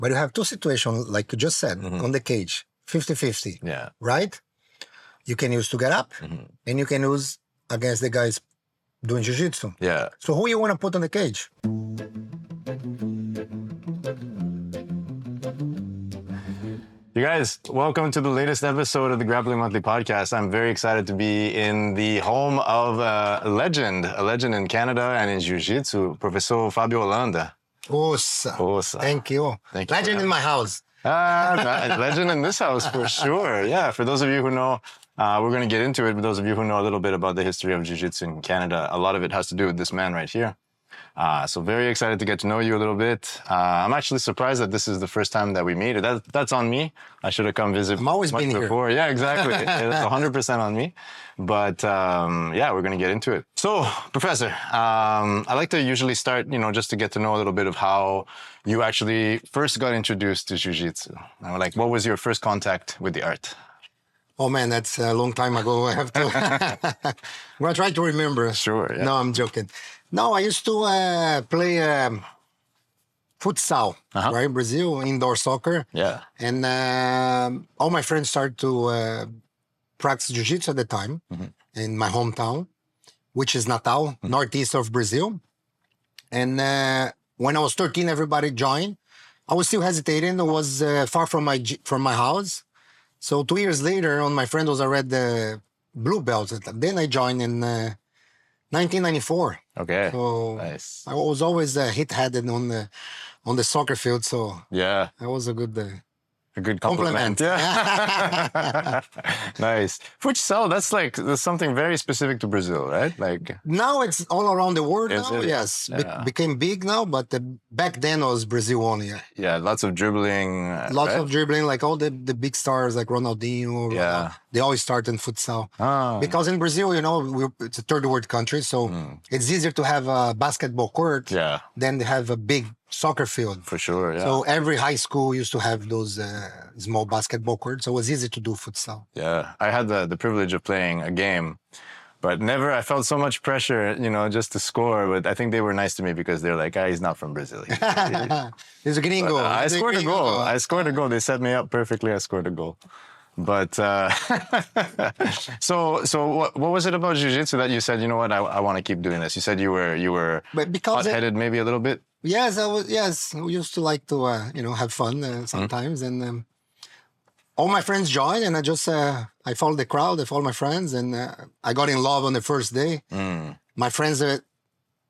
But you have two situations, like you just said, on the cage, 50-50, right? You can use to get up, and you can use against the guys doing jiu-jitsu. Yeah. So who you want to put on the cage? You guys, welcome to the latest episode of the Grappling Monthly Podcast. I'm very excited to be in the home of a legend in Canada and in Jiu-Jitsu, Professor Fabio Holanda. Osa. Thank you. Legend in my house. Legend in this house for sure. Yeah, for those of you who know, we're going to get into it, but those of you who know a little bit about the history of Jiu-Jitsu in Canada, a lot of it has to do with this man right here. So very excited to get to know you a little bit. I'm actually surprised that this is the first time that we meet. That's on me. I should have come visit. I'm always been before. Here. Yeah, exactly. It's 100% on me. But yeah, we're going to get into it. So, Professor, I like to usually start, just to get to know a little bit of how you actually first got introduced to Jiu-Jitsu. Like, what was your first contact with the art? Oh man, that's a long time ago. I have to. I'm gonna try to remember. Sure. Yeah. No, I'm joking. No, I used to play futsal, right? Brazil, indoor soccer. Yeah. And all my friends started to practice jiu-jitsu at the time in my hometown, which is Natal, northeast of Brazil. And when I was 13, everybody joined. I was still hesitating. It was far from my house. So 2 years later, my friend was already the blue belt. Then I joined in 1994. Okay. So nice. I was always hit-headed on the soccer field. So yeah, that was a good compliment. Yeah. Nice. Futsal, that's something very specific to Brazil, right? Like now it's all around the world now. Yes. Yeah. Became big now, but back then it was Brazil only. Yeah, lots of dribbling. Lots of dribbling, like all the big stars like Ronaldinho. Yeah. They always start in futsal. Because in Brazil, it's a third world country, so it's easier to have a basketball court than to have a big soccer field. For sure, yeah. So every high school used to have those small basketball courts, so it was easy to do futsal. Yeah, I had the privilege of playing a game, but I felt so much pressure, just to score, but I think they were nice to me because they're like, he's not from Brazil. He's a gringo. I scored a goal. They set me up perfectly. I scored a goal. But so what was it about jiu-jitsu that you said, I want to keep doing this? You said you were hot-headed maybe a little bit. Yes, I was. Yes, we used to like to have fun sometimes, and all my friends joined, and I followed the crowd. I followed my friends, and I got in love on the first day. My friends,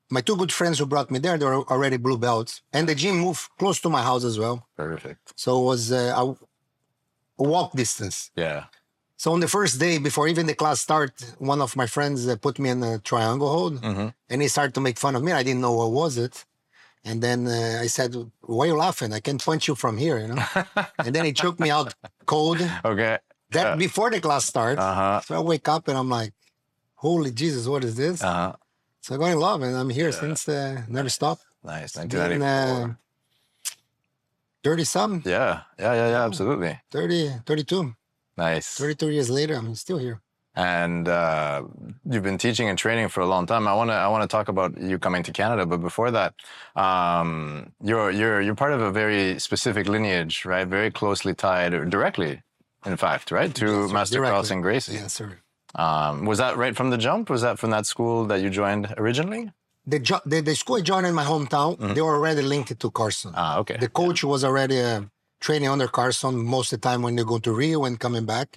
my two good friends who brought me there, they were already blue belts, and the gym moved close to my house as well. Perfect. So it was a walk distance. Yeah. So on the first day, before even the class started, one of my friends put me in a triangle hold, and he started to make fun of me. I didn't know what was it. And then I said, why are you laughing? I can punch you from here, And then he took me out cold. Okay. That before the class starts. So I wake up and I'm like, holy Jesus, what is this? So I got in love and I'm here since never stopped. Nice. 1994. 30-some. Yeah, absolutely. 32. Nice. 32 years later, I'm still here. And you've been teaching and training for a long time. I want to talk about you coming to Canada, but before that, you're part of a very specific lineage, right? Very closely tied, or directly, in fact, right, to Master Carlson Gracie. Yes, sir. Was that right from the jump? Was that from that school that you joined originally? The school I joined in my hometown, they were already linked to Carlson. Okay. The coach was already training under Carlson most of the time when they go to Rio and coming back.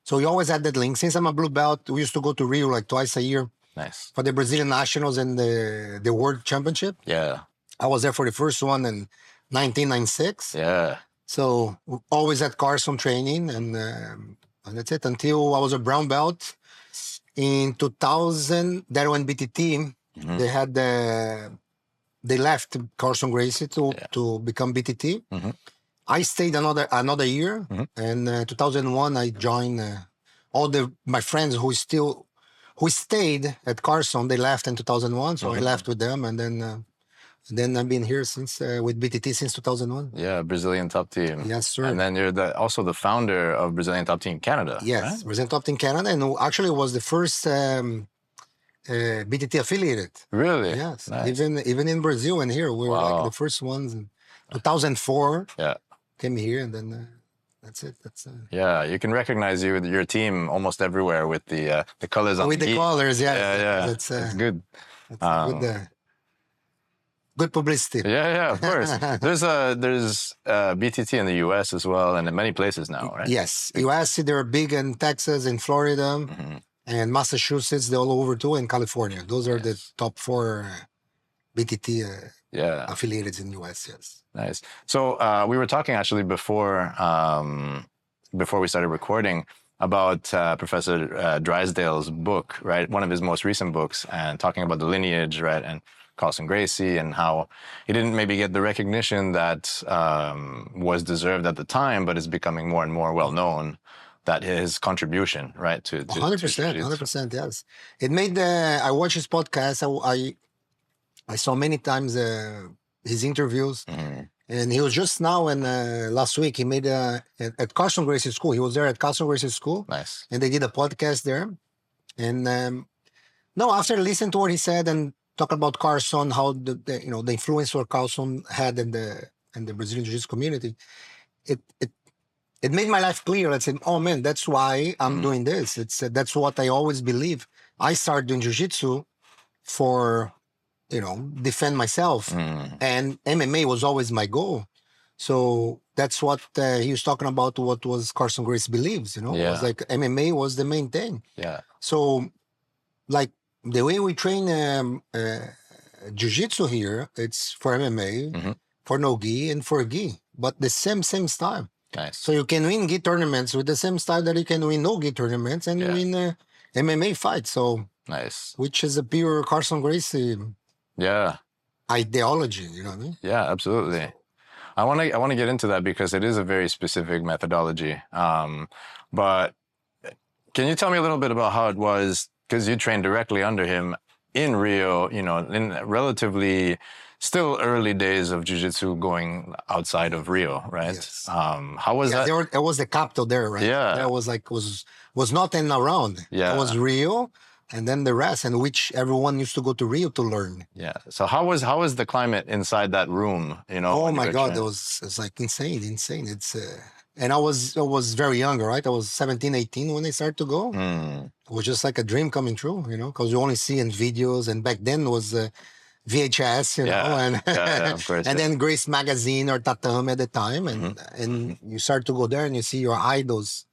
So we always had that link. Since I'm a blue belt, we used to go to Rio like twice a year. Nice. For the Brazilian Nationals and the World Championship. Yeah. I was there for the first one in 1996. Yeah. So always at Carlson training, and that's it until I was a brown belt. In 2000, that when BTT, they had they left Carlson Gracie to become BTT. I stayed another year, and 2001 I joined all my friends who stayed at Carlson. They left in 2001, so I left with them, and then I've been here since with BTT since 2001. Yeah, Brazilian Top Team. Yes, sir. And then you're also the founder of Brazilian Top Team Canada. Yes, right? Brazilian Top Team Canada, and actually was the first BTT affiliated. Really? Yes. Nice. Even in Brazil and here, we were like the first ones. 2004. Yeah. Came here, and then that's it. Yeah, you can recognize your team almost everywhere with the colors on with the gi. colors. Yeah, Yeah. That's it's good. That's good publicity. Yeah, of course. There's BTT in the U.S. as well, and in many places now, right? Yes, U.S. They're big in Texas, in Florida, and Massachusetts. They're all over too, and California. Those are the top 4 BTT affiliated in U.S. Yes. Nice. So we were talking actually before we started recording about Professor Drysdale's book, right? One of his most recent books, and talking about the lineage, right? And Carlson Gracie, and how he didn't maybe get the recognition that was deserved at the time, but is becoming more and more well known. That his contribution, right? To 100%, yes. It made I watched his podcast. I saw many times his interviews, and he was just now and last week he made at Carlson Gracie School. He was there at Carlson Gracie School. Nice. And they did a podcast there. And after listening to what he said and talk about Carlson, how the influence what Carlson had in the Brazilian Jiu-Jitsu community, it made my life clear. I said, oh man, that's why I'm doing this. That's what I always believe. I started doing Jiu-Jitsu for defend myself, and MMA was always my goal. So that's what he was talking about. What was Carlson Gracie believes? It was like MMA was the main thing. Yeah. So, like the way we train Jiu-Jitsu here, it's for MMA, for no gi, and for gi, but the same style. Nice. So you can win gi tournaments with the same style that you can win no gi tournaments and win MMA fights. So nice. Which is a pure Carlson Gracie. Ideology, you know what I mean? Yeah, absolutely. I want to get into that because it is a very specific methodology. But can you tell me a little bit about how it was, because you trained directly under him in Rio, in relatively still early days of Jiu-Jitsu going outside of Rio, right? Yes. How was that? It was the capital there, right? Yeah. That was nothing around. Yeah. It was Rio. And then the rest, and which everyone used to go to Rio to learn. Yeah. So how was the climate inside that room? Oh my God, it's like insane. It's and I was very young, right? I was 17, 18 when I started to go. It was just like a dream coming true, because you only see in videos, and back then it was VHS, and of course, and then Grace Magazine or Tatame at the time, and you start to go there and you see your idols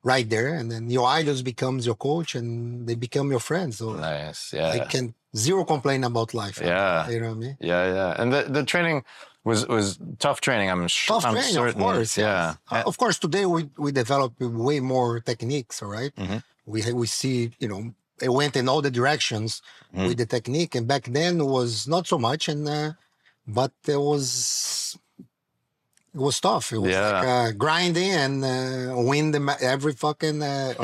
right there, and then your idols becomes your coach, and they become your friends. So nice, yeah. I can zero complain about life. Yeah, you know what I mean. Yeah. And the training was tough training. I'm sure. Tough training, certain. Of course. Yeah. Of course, today we develop way more techniques. All right. We see it went in all the directions with the technique, and back then it was not so much, and but it was tough. It was like grinding and win every fucking.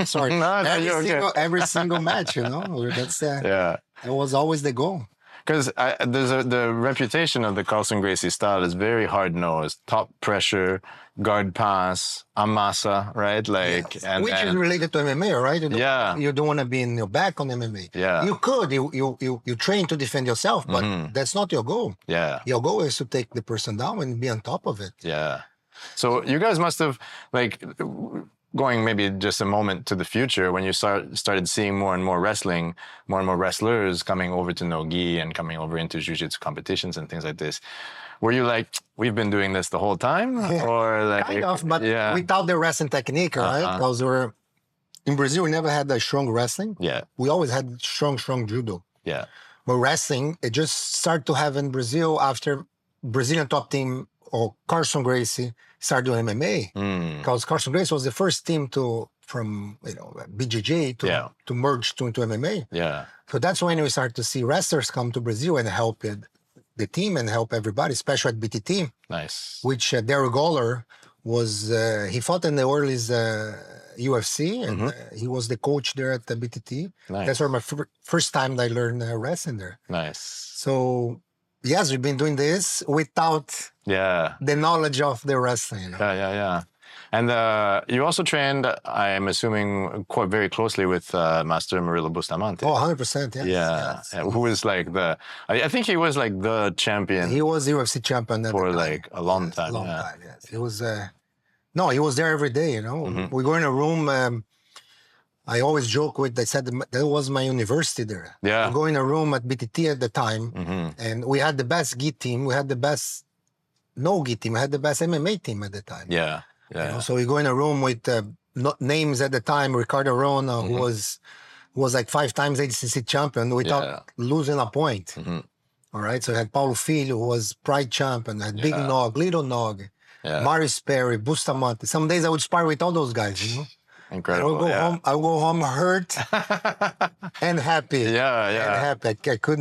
Sorry, every single match. That's that was always the goal. Because the reputation of the Carlson Gracie style is very hard nosed, top pressure, guard pass, amasa, right? Which is related to MMA, right? You don't want to be in your back on MMA. Yeah, you could. You train to defend yourself, but that's not your goal. Yeah, your goal is to take the person down and be on top of it. Yeah. So you guys must have going maybe just a moment to the future, when you started seeing more and more wrestling, more and more wrestlers coming over to no-gi and coming over into jiu-jitsu competitions and things like this, were you like, we've been doing this the whole time? Or like, kind of, but without the wrestling technique, right? Because in Brazil, we never had a strong wrestling. Yeah. We always had strong judo. Yeah. But wrestling, it just started to have in Brazil after Brazilian top team or Carlson Gracie started doing MMA, because Carlson Gracie was the first team from BJJ to merge into MMA. Yeah. So that's when we started to see wrestlers come to Brazil and help the team and help everybody, especially at BTT. Nice. Which Derek Gawler was, he fought in the early UFC, and he was the coach there at the BTT. Nice. That's where my first time that I learned wrestling there. Nice. So yes, we've been doing this without the knowledge of the wrestling. Yeah. And you also trained, I'm assuming, quite very closely with Master Murilo Bustamante. Oh, 100%, yes. Yeah, Yes. who was like I think he was like the champion. He was UFC champion at for the time. like a long time. A long Yeah. time, yes. He was, no, he was there every day, you know. Mm-hmm. We go in a room, I always joke with, I said that was my university there. Yeah. We go in a room at BTT at the time, Mm-hmm. and we had the best gi team. We had the best no-gi team. We had the best MMA team at the time. Yeah. You Yeah. know, so we go in a room with names at the time, Ricardo Rona, who was like 5 times ADCC champion without losing a point. Mm-hmm. All right. So we had Paulo Filho, who was Pride champion, had Big Nog, Little Nog, Marius Perry, Bustamante. Some days I would spar with all those guys, you know. Incredible. I would go home hurt and happy. Yeah. And happy. I could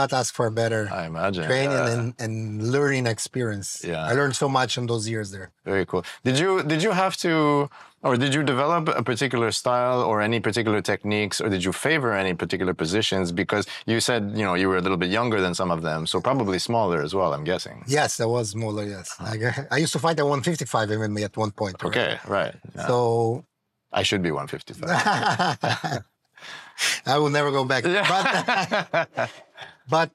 not ask for a better I imagine. training and learning experience. Yeah. I learned so much in those years there. Very cool. Did you have to, or did you develop a particular style or any particular techniques, or did you favor any particular positions? Because you said, you know, you were a little bit younger than some of them, so probably smaller as well, I'm guessing. Yes, I was smaller, yes. I used to fight at 155 MMA at one point. Right? Okay, right. Yeah. So I should be 155. I will never go back. But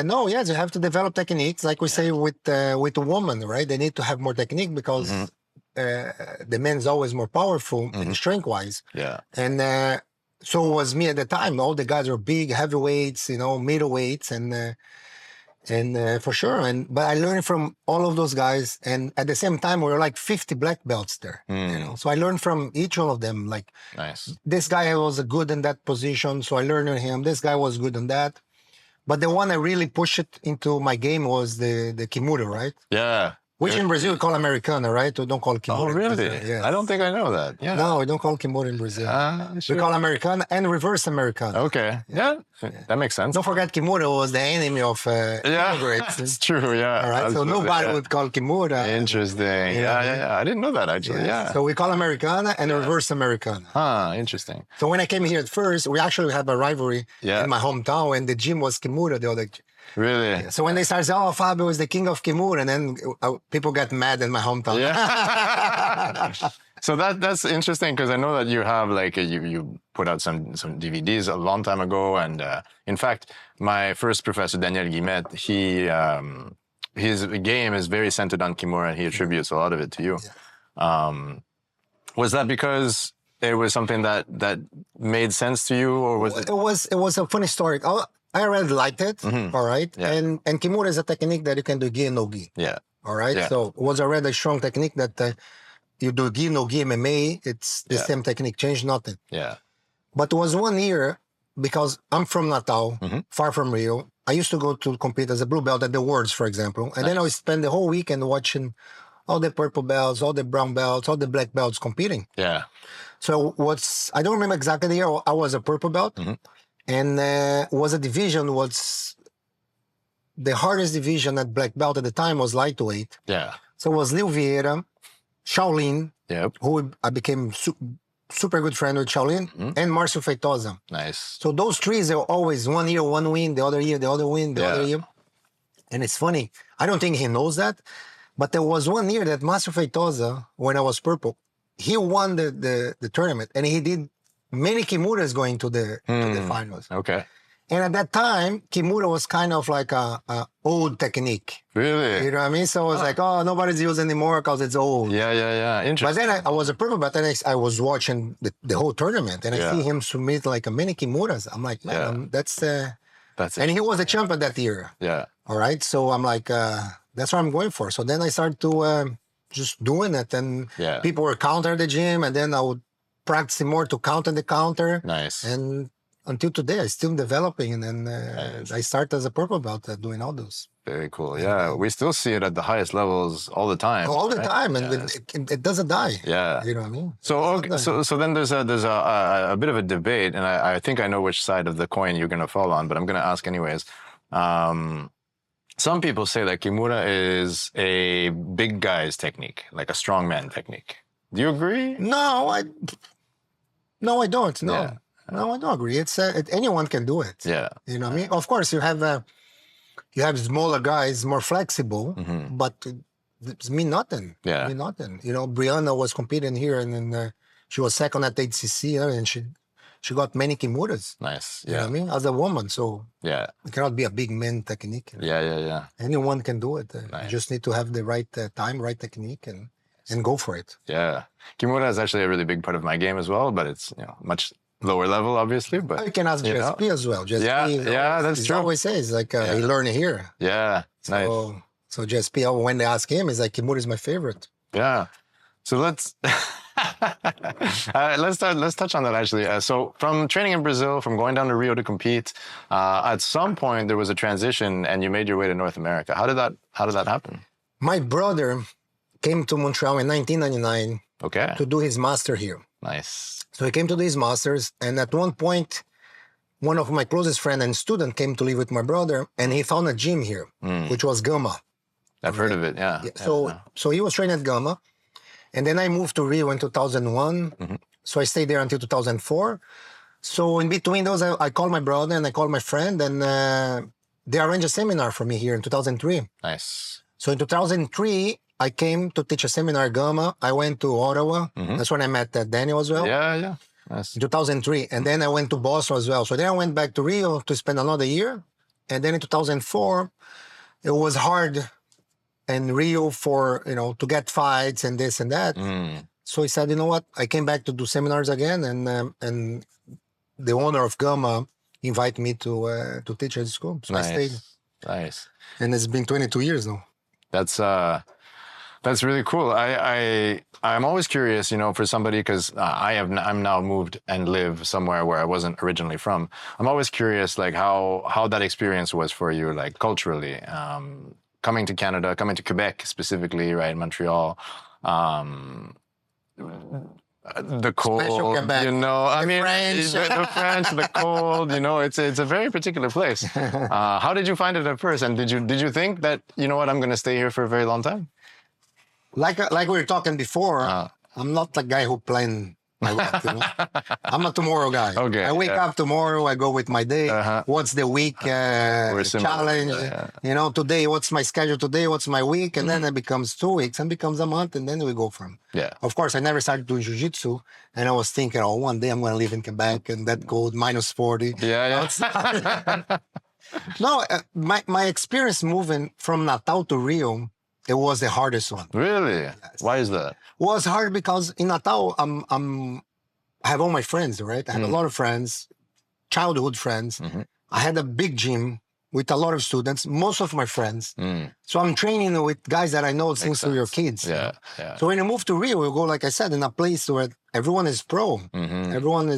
no, yes, you have to develop techniques. Like we say with a woman, right? They need to have more technique because the man's always more powerful strength-wise. Yeah. And so was me at the time. All the guys were big, heavyweights, you know, middleweights, and for sure. But I learned from all of those guys. And at the same time, we were like 50 black belts there. You know? So I learned from each one of them. Like, nice. This guy was good in that position, so I learned on him. This guy was good in that. But the one I really pushed it into my game was the Kimura, right? Yeah. Which in Brazil we call Americana, right? We don't call it Kimura. Oh, really? Yes. I don't think I know that. Yeah. No, we don't call Kimura in Brazil. Sure. We call Americana and reverse Americana. Okay. Yeah. That makes sense. Don't forget Kimura was the enemy of immigrants. It's true. Yeah. All right. So nobody would call Kimura. Interesting. Yeah. I didn't know that actually. Yeah. So we call Americana and reverse Americana. Interesting. So when I came here at first, we actually had a rivalry in my hometown, and the gym was Kimura, the other gym. Really? So when they started saying, Fabio is the king of Kimura, and then people got mad in my hometown. Yeah. So that's interesting because I know that you have like you put out some DVDs a long time ago, and in fact, my first professor Daniel Guimet, his game is very centered on Kimura, and he attributes a lot of it to you. Yeah. Was that because it was something that made sense to you, or was it? It was a funny story. I already liked it, all right? Yeah. And Kimura is a technique that you can do gi and no gi. Yeah. All right? Yeah. So it was already a strong technique that you do gi, no gi, MMA, it's the same technique, change nothing. Yeah. But it was 1 year, because I'm from Natal, far from Rio. I used to go to compete as a blue belt at the Worlds, for example. And then I would spend the whole weekend watching all the purple belts, all the brown belts, all the black belts competing. Yeah. So I don't remember exactly the year, I was a purple belt. And was a division, was the hardest division at black belt at the time was lightweight. Yeah. So it was Leo Vieira, Shaolin, who I became super good friend with Shaolin, and Marcio Feitosa. Nice. So those three, they were always 1 year, one win, the other year, the other win, the other year. And it's funny, I don't think he knows that, but there was 1 year that Marcio Feitosa, when I was purple, he won the tournament, and he did many Kimuras going to the finals. Okay. And at that time, Kimura was kind of like a old technique. Really? You know what I mean? So it was like, nobody's using anymore because it's old. Yeah. Interesting. But then I was a purple belt, and I was watching the whole tournament, and I see him submit like a many Kimuras. I'm like, man, that's it. And he was a champion that year. Yeah. All right. So I'm like, that's what I'm going for. So then I started to just doing it, and people were counter the gym, and then I would practicing more to counter the counter. Nice. And until today, I'm still developing, and then I started as a purple belt doing all those. Very cool. Yeah, we still see it at the highest levels all the time. All the time, and it doesn't die. Yeah. You know what I mean? So okay, so then there's a bit of a debate, and I think I know which side of the coin you're going to fall on, but I'm going to ask anyways. Some people say that Kimura is a big guy's technique, like a strongman technique. Do you agree? No, I don't. No. Yeah. No, I don't agree. It's anyone can do it. Yeah. You know what I mean? Of course, you have smaller guys, more flexible, but It's mean nothing. Yeah. Mean nothing. You know, Brianna was competing here, and then she was second at HCC, and she got many Kimuras. Nice. You know Yeah. what I mean? As a woman, so Yeah. it cannot be a big man technique. Yeah. Anyone can do it. Nice. You just need to have the right time, right technique, and go for it. Yeah. Kimura is actually a really big part of my game as well, but it's, much lower level, obviously. But You can ask JSP as well. JSP that's true. always says, like, he learned here. Yeah. Nice. So JSP, when they ask him, he's like, Kimura is my favorite. Yeah. So let's let's touch on that actually. So from training in Brazil, from going down to Rio to compete, at some point there was a transition and you made your way to North America. How did that happen? My brother came to Montreal in 1999 Okay. to do his master here. Nice. So he came to do his masters, and at one point, one of my closest friend and student came to live with my brother, and he found a gym here, which was Gama. I've heard of it. Yeah. So he was training at Gama, and then I moved to Rio in 2001. So I stayed there until 2004. So in between those, I called my brother and I called my friend, and they arranged a seminar for me here in 2003. Nice. So in 2003, I came to teach a seminar at Gama. I went to Ottawa. That's when I met Daniel as well. Yeah. Nice. In 2003. And then I went to Boston as well. So then I went back to Rio to spend another year. And then in 2004, it was hard in Rio for, to get fights and this and that. So he said, you know what? I came back to do seminars again. And the owner of Gama invited me to teach at the school. So I stayed. Nice. And it's been 22 years now. That's really cool. I'm always curious, for somebody, because I'm now moved and live somewhere where I wasn't originally from. I'm always curious, like how that experience was for you, like culturally, coming to Canada, coming to Quebec specifically, right, Montreal. The cold, Quebec. the French, the cold, it's a very particular place. How did you find it at first? And did you think that, I'm going to stay here for a very long time? Like we were talking before, I'm not the guy who plan my life, I'm a tomorrow guy. Okay, I wake up tomorrow, I go with my day. What's the week challenge? Today, what's my schedule today? What's my week? And then it becomes 2 weeks and becomes a month, and then we go from. Yeah. Of course, I never started doing jiu-jitsu, and I was thinking, one day I'm going to live in Quebec, and that cold, minus 40. Yeah. No, my experience moving from Natal to Rio, it was the hardest one. Really? Yes. Why is that? It was hard because in Natal, I have all my friends, right? I have a lot of friends, childhood friends. I had a big gym with a lot of students, most of my friends. So I'm training with guys that I know since we were kids. Yeah. So when you move to Rio, you go, like I said, in a place where everyone is pro. Everyone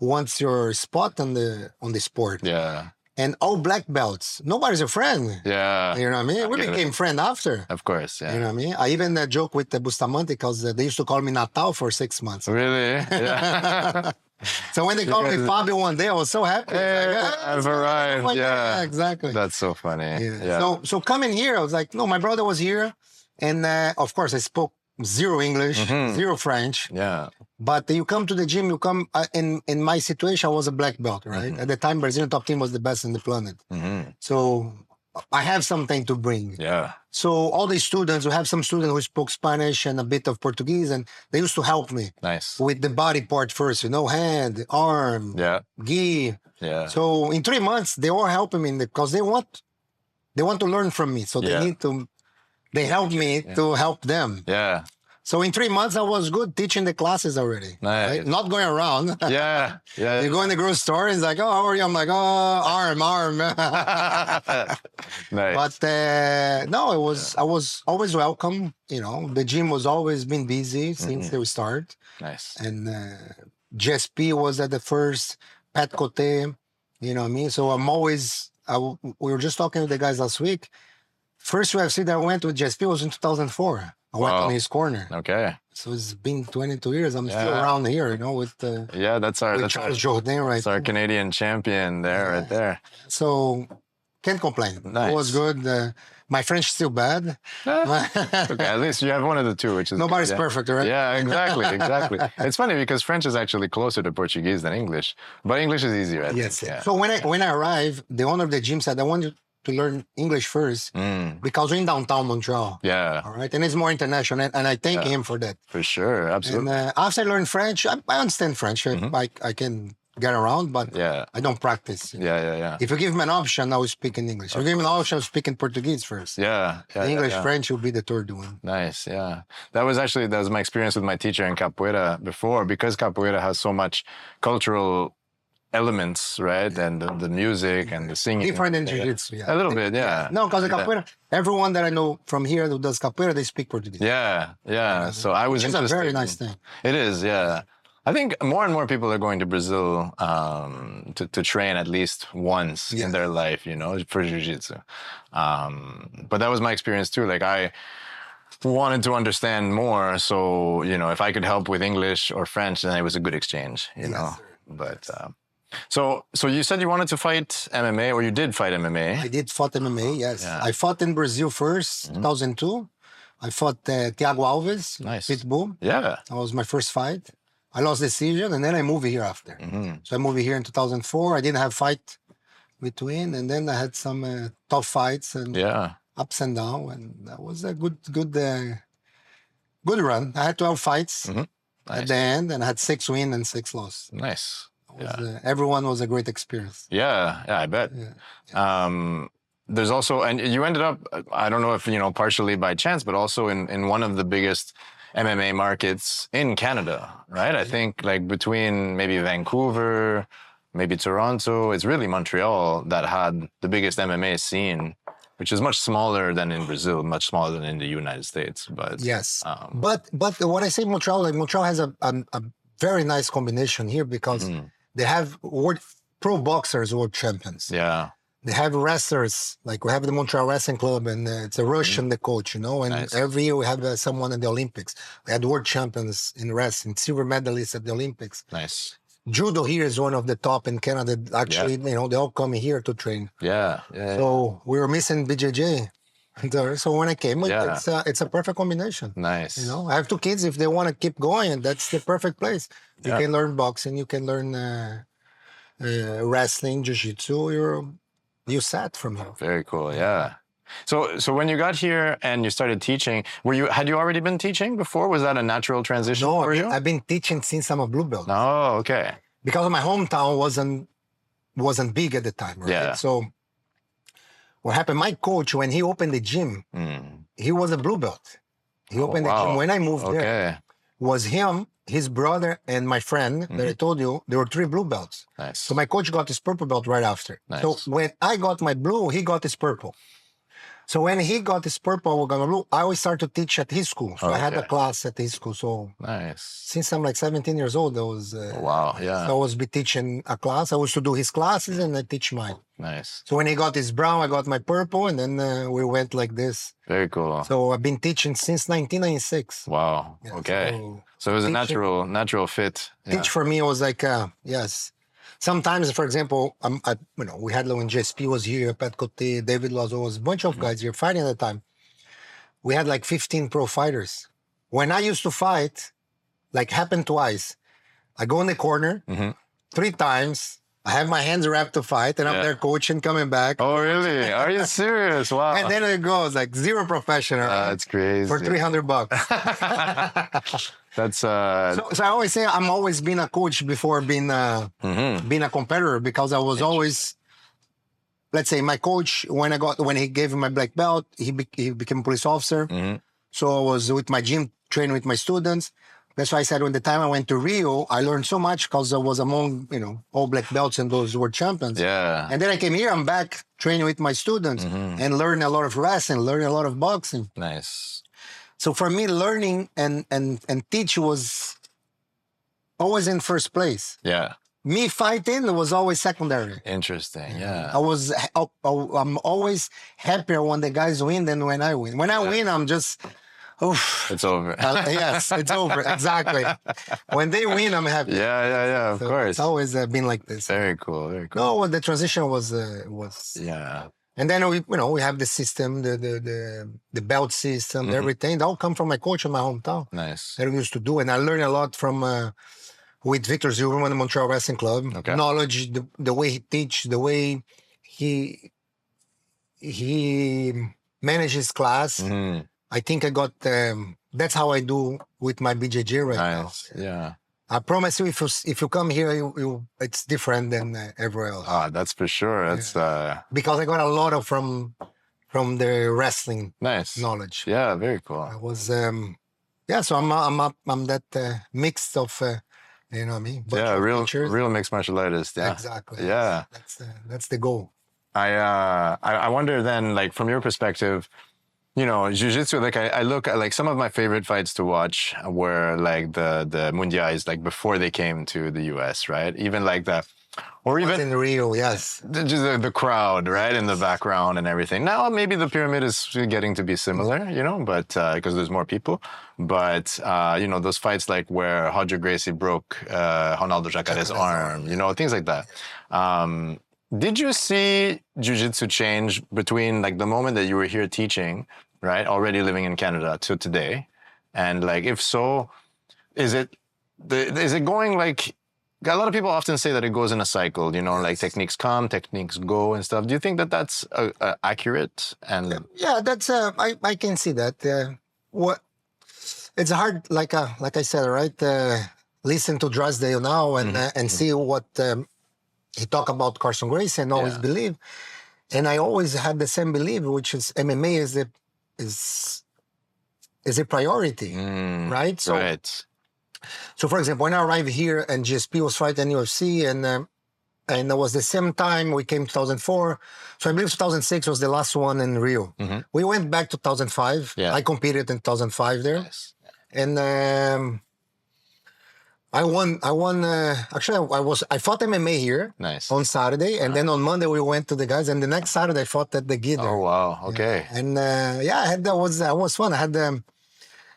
wants your spot on the sport. Yeah. And all black belts. Nobody's a friend. Yeah. You know what I mean? We became friends after. Of course, yeah. You know what I mean? I even joke with the Bustamante because they used to call me Natal for 6 months. Really? Yeah. So when they called me Fabio one day, I was so happy. I've arrived. Yeah, exactly. That's so funny. Yeah. So coming here, I was like, no, my brother was here. And of course, I spoke zero English, zero French. Yeah. But you come to the gym, in my situation, I was a black belt, right? At the time, Brazilian top team was the best in the planet. So I have something to bring. Yeah. So all these students, we have some students who spoke Spanish and a bit of Portuguese, and they used to help me. Nice. With the body part first, hand, arm, gi. Yeah. So in 3 months, they all helping me because they want to learn from me. So they help me to help them. Yeah. So in 3 months, I was good teaching the classes already. Nice. Right? Not going around. Yeah. You go in the grocery store, and it's like, oh, how are you? I'm like, oh, arm. Nice. But no, I was always welcome. The gym was always been busy since they start. Nice. And GSP was at the first, Pat Cote, you know what I mean? So I'm always, we were just talking to the guys last week. First UFC that I went with GSP was in 2004. I went on his corner. Okay. So it's been 22 years. I'm still around here, with Charles Jourdain, right? That's our Canadian champion there, right there. So can't complain. Nice. It was good. My French is still bad. Okay, at least you have one of the two, which is nobody's good, perfect, right? Yeah, exactly. It's funny because French is actually closer to Portuguese than English, but English is easier. I think. Yeah. So when I arrived, the owner of the gym said, I want to learn English first because we're in downtown Montreal. Yeah. All right. And it's more international. And I thank him for that. For sure. Absolutely. And after I learned French, I understand French. I can get around, but I don't practice. Yeah. If you give me an option, I will speak in English. If you give me an option, I'll speak in Portuguese first. English, French will be the third one. Nice, yeah. That was my experience with my teacher in capoeira before, because capoeira has so much cultural elements, right? And the music and the singing. Different than jiu-jitsu, A little bit, yeah. No, because the capoeira, everyone that I know from here who does capoeira, they speak Portuguese. Yeah. So I was interested. It's a very nice thing. It is, yeah. I think more and more people are going to Brazil to train at least once in their life, for jiu-jitsu. But that was my experience too. Like I wanted to understand more. So, if I could help with English or French, then it was a good exchange, know. Sir. But so you said you wanted to fight MMA, or you did fight MMA? I did fight MMA, yes. Yeah. I fought in Brazil first, 2002. I fought Thiago Alves, Pitbull. Yeah. That was my first fight. I lost decision, and then I moved here after. So I moved here in 2004. I didn't have fight between, and then I had some tough fights and ups and downs, and that was a good run. I had 12 fights at the end, and I had 6 wins and 6 losses. Nice. Everyone was a great experience. Yeah, I bet. Yeah. There's also, and you ended up, I don't know if, partially by chance, but also in one of the biggest MMA markets in Canada, right? I think like between maybe Vancouver, maybe Toronto, it's really Montreal that had the biggest MMA scene, which is much smaller than in Brazil, much smaller than in the United States. But yes, but when I say Montreal, like Montreal has a very nice combination here because they have pro boxers, world champions. Yeah. They have wrestlers, like we have the Montreal Wrestling Club, and it's a Russian, the coach, and every year we have someone in the Olympics. We had world champions in wrestling, silver medalists at the Olympics. Nice. Judo here is one of the top in Canada. Actually, they all come here to train. Yeah. So we were missing BJJ. So when I came, it's a perfect combination. Nice. I have 2 kids. If they want to keep going, that's the perfect place. You can learn boxing. You can learn wrestling, jiu-jitsu. You sat from here. Very cool. Yeah. So when you got here and you started teaching, had you already been teaching before? Was that a natural transition for you? I've been teaching since I'm a blue belt. Oh, okay. Because my hometown wasn't big at the time, right? Yeah. So what happened? My coach, when he opened the gym, he was a blue belt. He opened the gym when I moved there. Was him, his brother, and my friend that I told you. There were 3 blue belts. Nice. So my coach got his purple belt right after. Nice. So when I got my blue, he got his purple. So when he got his purple, we got my blue, I always started to teach at his school. So I had a class at his school. So nice. Since I'm like 17 years old, I was wow, yeah. So I was teaching a class. I was to do his classes and I teach mine. Nice. So when he got his brown, I got my purple, and then we went like this. Very cool. So I've been teaching since 1996. Wow. Yeah, okay. So it was a natural fit. Teach for me was like yes. Sometimes, for example, we had when GSP was here, Pat Cote, David Lazo, was a bunch of guys here fighting at the time. We had like 15 pro fighters. When I used to fight, like happened twice. I go in the corner 3 times. I have my hands wrapped to fight, and I'm there coaching, coming back. Oh, really? Are you serious? Wow. And then it goes like 0 professional. That's crazy. For $300. That's So I always say I'm always been a coach before being a competitor, because I was always, let's say, my coach when he gave me my black belt, he became a police officer. So I was with my gym training with my students. That's why I said when the time I went to Rio, I learned so much because I was among, all black belts and those world champions. Yeah. And then I came here, I'm back training with my students and learning a lot of wrestling, learning a lot of boxing. Nice. So for me, learning and teach was always in first place. Yeah. Me fighting was always secondary. Interesting. Yeah. I'm always happier when the guys win than when I win. When I win, I'm just... Oof. It's over. Yes, it's over. Exactly. When they win, I'm happy. Yeah. Of course. It's always been like this. Very cool. Very cool. No, well, the transition was. Yeah. And then we have the system, the belt system, everything. That all come from my coach in my hometown. Nice. That we used to do, and I learned a lot from with Victor Zilberman, the Montreal Wrestling Club. Okay. Knowledge, the way he teach, the way he he managed his class. I think I got. That's how I do with my BJJ right now. Yeah. I promise you, if you come here, it's different than everywhere else. Ah, that's for sure. That's because I got a lot of from the wrestling knowledge. Yeah, very cool. I was so I'm that mix of you know what I mean? Real mixed martial artist. Yeah, exactly. Yeah, that's the goal. I wonder then, like from your perspective, you know, jiu-jitsu, like I look at like some of my favorite fights to watch were like the Mundiais, like before they came to the US, right? Even like even in Rio, yes. The crowd, right, in the background and everything. Now maybe the pyramid is getting to be similar, you know, but because there's more people. But you know, those fights like where Roger Gracie broke Ronaldo Jacaré's arm, you know, things like that. Did you see jiu-jitsu change between like the moment that you were here teaching, right, already living in Canada, to today? And like, if so, is it going like, a lot of people often say that it goes in a cycle, you know, like techniques come, techniques go and stuff. Do you think that that's accurate? And yeah, that's I can see that. What it's hard, like I said, right? Listen to Drysdale now and see what he talk about Carlson Gracie and always believe. And I always had the same belief, which is MMA is a priority, right? So, So, for example, when I arrived here and GSP was fighting UFC, and it was the same time we came 2004. So I believe 2006 was the last one in Rio. We went back to 2005. I competed in 2005 there, and I won. Actually, I fought MMA here on Saturday, and then on Monday we went to the guys, and the next Saturday I fought at the Gidder. Oh wow! Okay. Yeah. And that was fun.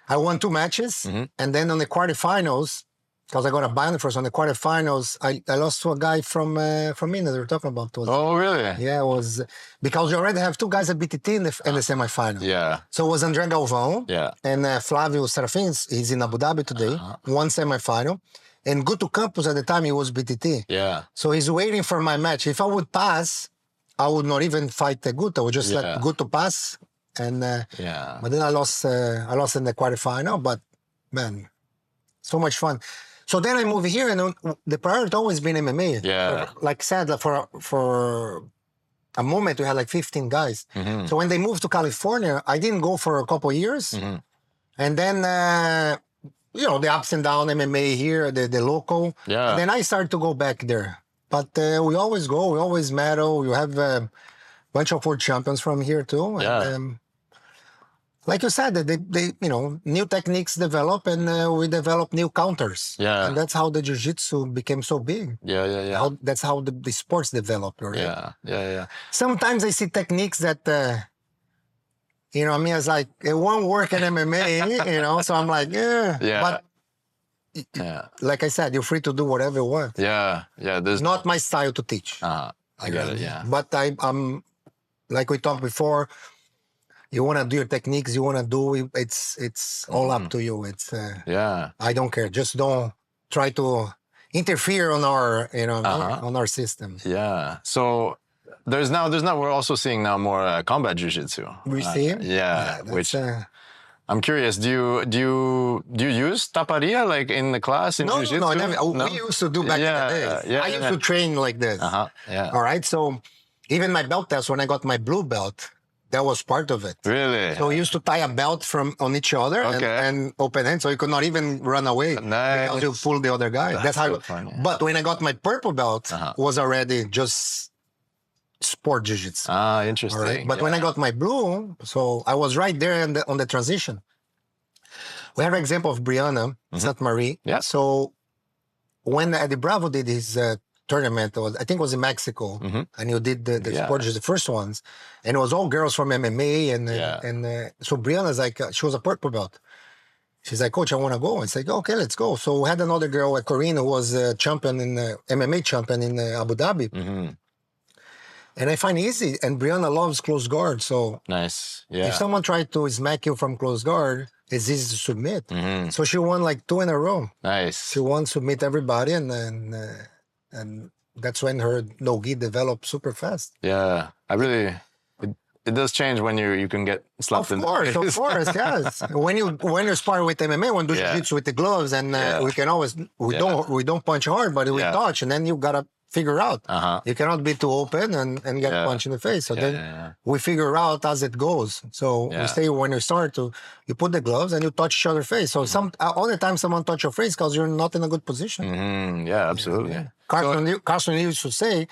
I won 2 matches, and then on the quarterfinals, because I got a ban first on the quarterfinals, I lost to a guy from Mina they were talking about. Oh really? Yeah, it was because we already have 2 guys at BTT in the semifinal. Yeah. So it was André Galvão and Flavio Serafim. He's in Abu Dhabi today. One semifinal. And Guto Campos at the time, he was BTT. Yeah. So he's waiting for my match. If I would pass, I would not even fight Guto. I would just let Guto pass. And but then I lost in the quarterfinal. But man, so much fun. So then I moved here, and the priority always been MMA. Yeah. Like I said, for a moment we had like 15 guys. So when they moved to California, I didn't go for a couple of years, and then you know, the ups and downs MMA here, the local. Yeah. And then I started to go back there. But we always go. We always medal. We have a bunch of world champions from here too. Yeah. And, like you said, they you know, new techniques develop, and we develop new counters. Yeah. And that's how the jiu-jitsu became so big. Yeah. That's how the sports developed. Right? Yeah. Sometimes I see techniques that, you know, I mean, it's like, it won't work in MMA, you know, so I'm like, But like I said, you're free to do whatever you want. Yeah. There's not my style to teach. I get it, But I'm, like we talked before, you want to do your techniques, you want to do it's all up to you. It's I don't care. Just don't try to interfere on our, you know, on our system. Yeah. So there's now we're also seeing now more combat jiu-jitsu. We see? Which I'm curious, do you use taparia like in the class in jiu-jitsu? No, never. We used to do back in the days. I used to train like this. All right. So even my belt test, when I got my blue belt, that was part of it. Really? So we used to tie a belt on each other and open hand, so you could not even run away. Nice. Because you pull the other guy. That's how. But when I got my purple belt, was already just sport jiu-jitsu. Interesting. Right? But when I got my blue, so I was right there on the transition. We have an example of Brianna St. Marie. Yeah. So when Eddie Bravo did his tournament, I think it was in Mexico, and you did the sport jiu-jitsu, the first ones, and it was all girls from MMA, and so Brianna's like, she was a purple belt. She's like, Coach, I want to go. It's like, okay, let's go. So we had another girl, Corinne, who was a champion MMA champion in Abu Dhabi. And I find it easy. And Brianna loves close guard. So nice. Yeah. If someone tried to smack you from close guard, it's easy to submit. So she won like 2 in a row. Nice. She won submit everybody, and that's when her no-gi developed super fast. Yeah. it does change when you can get slapped in the face. Of course, yes. When you spar with MMA, when do jiu-jitsu with the gloves, and we can always we don't punch hard, but we touch, and then you gotta figure out. You cannot be too open and get punched in the face. So then we figure out as it goes. So we say when you start you put the gloves and you touch each other's face. So all the time someone touch your face because you're not in a good position. Yeah, absolutely. Carlson used to say,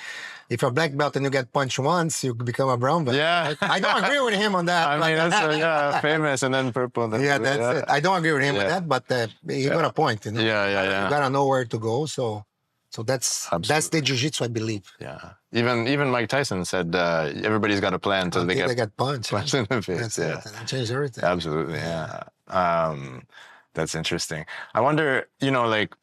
if you're a black belt and you get punched once, you become a brown belt. Yeah. I don't agree with him on that. I mean, that's famous, and then purple. That's it. I don't agree with him on that, but he got a point. You know? Yeah. You gotta know where to go. So that's the jiu-jitsu, I believe. Yeah. Even Mike Tyson said everybody's got a plan until they get punched in the face. That's it. And change everything. Absolutely. Yeah. That's interesting. I wonder, like,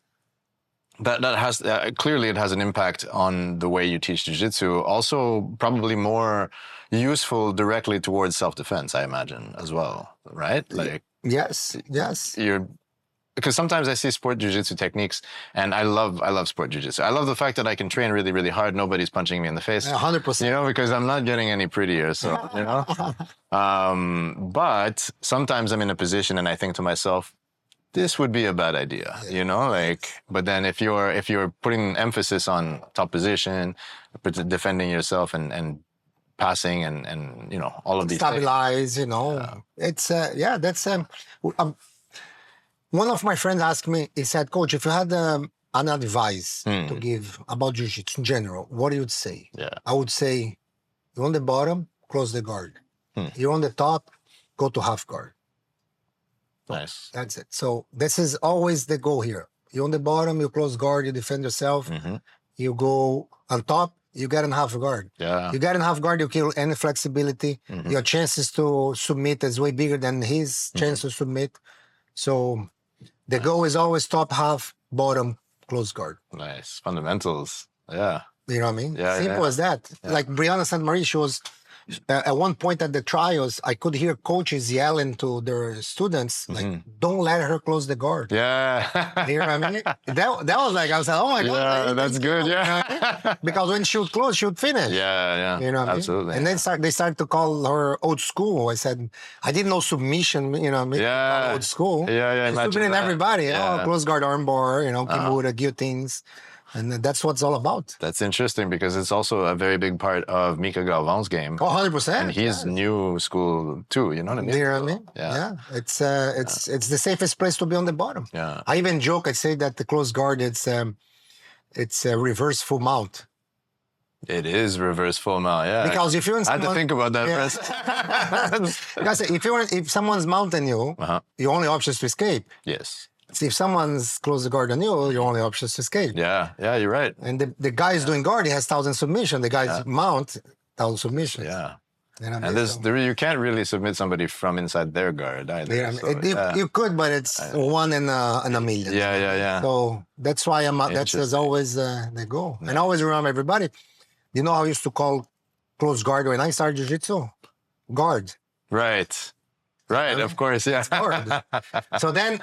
that has clearly it has an impact on the way you teach jiu-jitsu. Also, probably more useful directly towards self-defense, I imagine, as well, right? Like, yes. Because sometimes I see sport jiu-jitsu techniques, and I love sport jiu-jitsu. I love the fact that I can train really, really hard. Nobody's punching me in the face. 100%. Because I'm not getting any prettier. So, but sometimes I'm in a position and I think to myself, this would be a bad idea, but then if you're putting emphasis on top position, defending yourself and passing and all of these stabilize, it's that's one of my friends asked me, he said, Coach, if you had an advice to give about jiu-jitsu in general, what you would say? I would say, you're on the bottom, close the guard. You're on the top, go to half guard. Nice. That's it. So this is always the goal here. You're on the bottom, you close guard, you defend yourself. You go on top, you get in half guard. Yeah. You get in half guard, you kill any flexibility. Your chances to submit is way bigger than his chance to submit. So the goal is always top half, bottom, close guard. Nice. Fundamentals. Yeah. You know what I mean? Yeah. Simple as that. Yeah. Like Brianna St. Marie, she was... at one point at the trials, I could hear coaches yelling to their students, like, don't let her close the guard. Yeah. You know what I mean? That was like, I was like, oh my God. Yeah, that's good, yeah. Because when she would close, she would finish. Yeah. You know what absolutely. I mean? And then they started to call her old school. I said, I didn't know submission, Yeah. Old school. Yeah. Submitting everybody. Yeah. Close guard armbar, Kimura, guillotines. And that's what it's all about. That's interesting because it's also a very big part of Mika Galvan's game. Oh, 100%. And he's new school too, you know what I mean? You know what I mean? Yeah. It's the safest place to be on the bottom. Yeah. I even joke, I say that the close guard, it's a reverse full mount. It is reverse full mount, yeah. Because if you're in I had to think about that first. Because if someone's mounting you, your only option is to escape. Yes. See, if someone's close the guard on you, your only option is to escape. Yeah, you're right. And the guy's doing guard, he has 1,000 submission. The guy's mount, 1,000 submissions. Yeah. You know what I mean? And you can't really submit somebody from inside their guard either. Yeah, you could, but it's one in a million. Yeah. So that's why that's always the goal. And I always remember everybody, you know how I used to call close guard when I started jiu-jitsu? Guard. Right, of course, yeah. So then,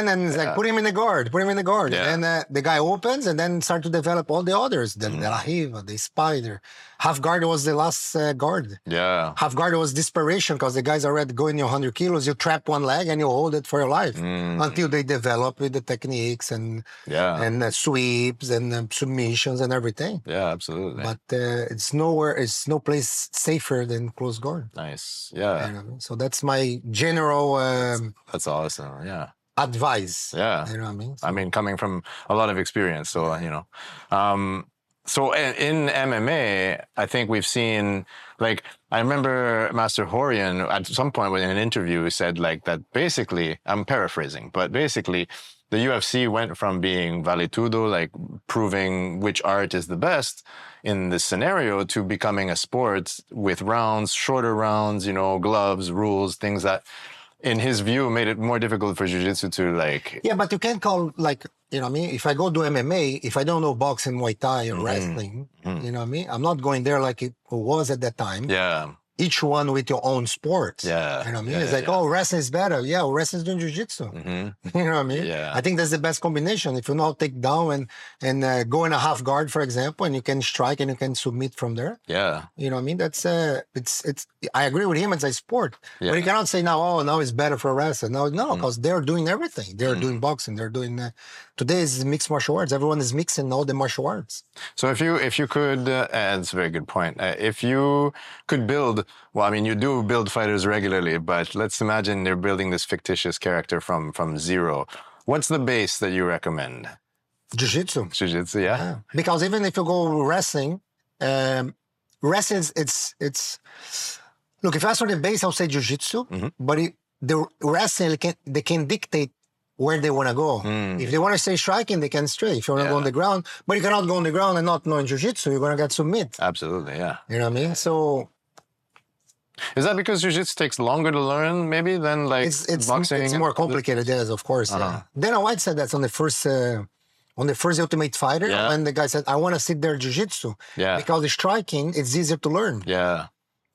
and it's like, put him in the guard. Yeah. And the guy opens and then start to develop all the others. The Rahiva, the Spider. Half guard was the last guard. Yeah. Half guard was desperation because the guy's already going 100 kilos. You trap one leg and you hold it for your life until they develop with the techniques and sweeps and submissions and everything. Yeah, absolutely. But it's no place safer than close guard. Nice. Yeah. You know what I mean? So that's my general that's awesome. Yeah. Advice. Yeah. You know what I mean? I mean, coming from a lot of experience, so so in MMA, I think we've seen, like, I remember Master Horian at some point in an interview said, like, that basically, I'm paraphrasing, but basically the UFC went from being vale tudo, like proving which art is the best in this scenario, to becoming a sport with rounds, shorter rounds, gloves, rules, things that, in his view, made it more difficult for jiu-jitsu to, like... Yeah, but you can't call, like, you know what I mean? If I go do MMA, if I don't know boxing, Muay Thai, or wrestling, you know what I mean? I'm not going there like it was at that time. Yeah. each one with your own sport. Yeah. You know what I mean? Yeah, It's like, oh, wrestling is better. Yeah, wrestling's doing jiu-jitsu. Mm-hmm. You know what I mean? Yeah. I think that's the best combination. If you know how to take down and go in a half guard, for example, and you can strike and you can submit from there. Yeah. You know what I mean? That's it's. I agree with him. It's a sport, Yeah. but you cannot say now, oh, now it's better for a wrestler. No, because they're doing everything. They're doing boxing. They're doing. Today is mixed martial arts. Everyone is mixing all the martial arts. So if you could, that's a very good point. If you could build, well, I mean, you do build fighters regularly, but let's imagine they're building this fictitious character from zero. What's the base that you recommend? Jiu-jitsu. Jiu-jitsu, yeah. Yeah. Because even if you go wrestling, wrestling it's. Look, if that's on the base, I'll say jiu-jitsu. But the wrestling they can dictate where they want to go. If they want to stay striking, they can stray. If you want to go on the ground, but you cannot go on the ground and not knowing jiu-jitsu, you're going to get submit. Absolutely, yeah. You know what I mean? So is that because jiu-jitsu takes longer to learn, maybe, than like boxing? It's more complicated, yes, of course. Yeah. Dana White said that's on the first Ultimate Fighter, when the guy said, "I want to sit there jiu-jitsu because the striking it's easier to learn."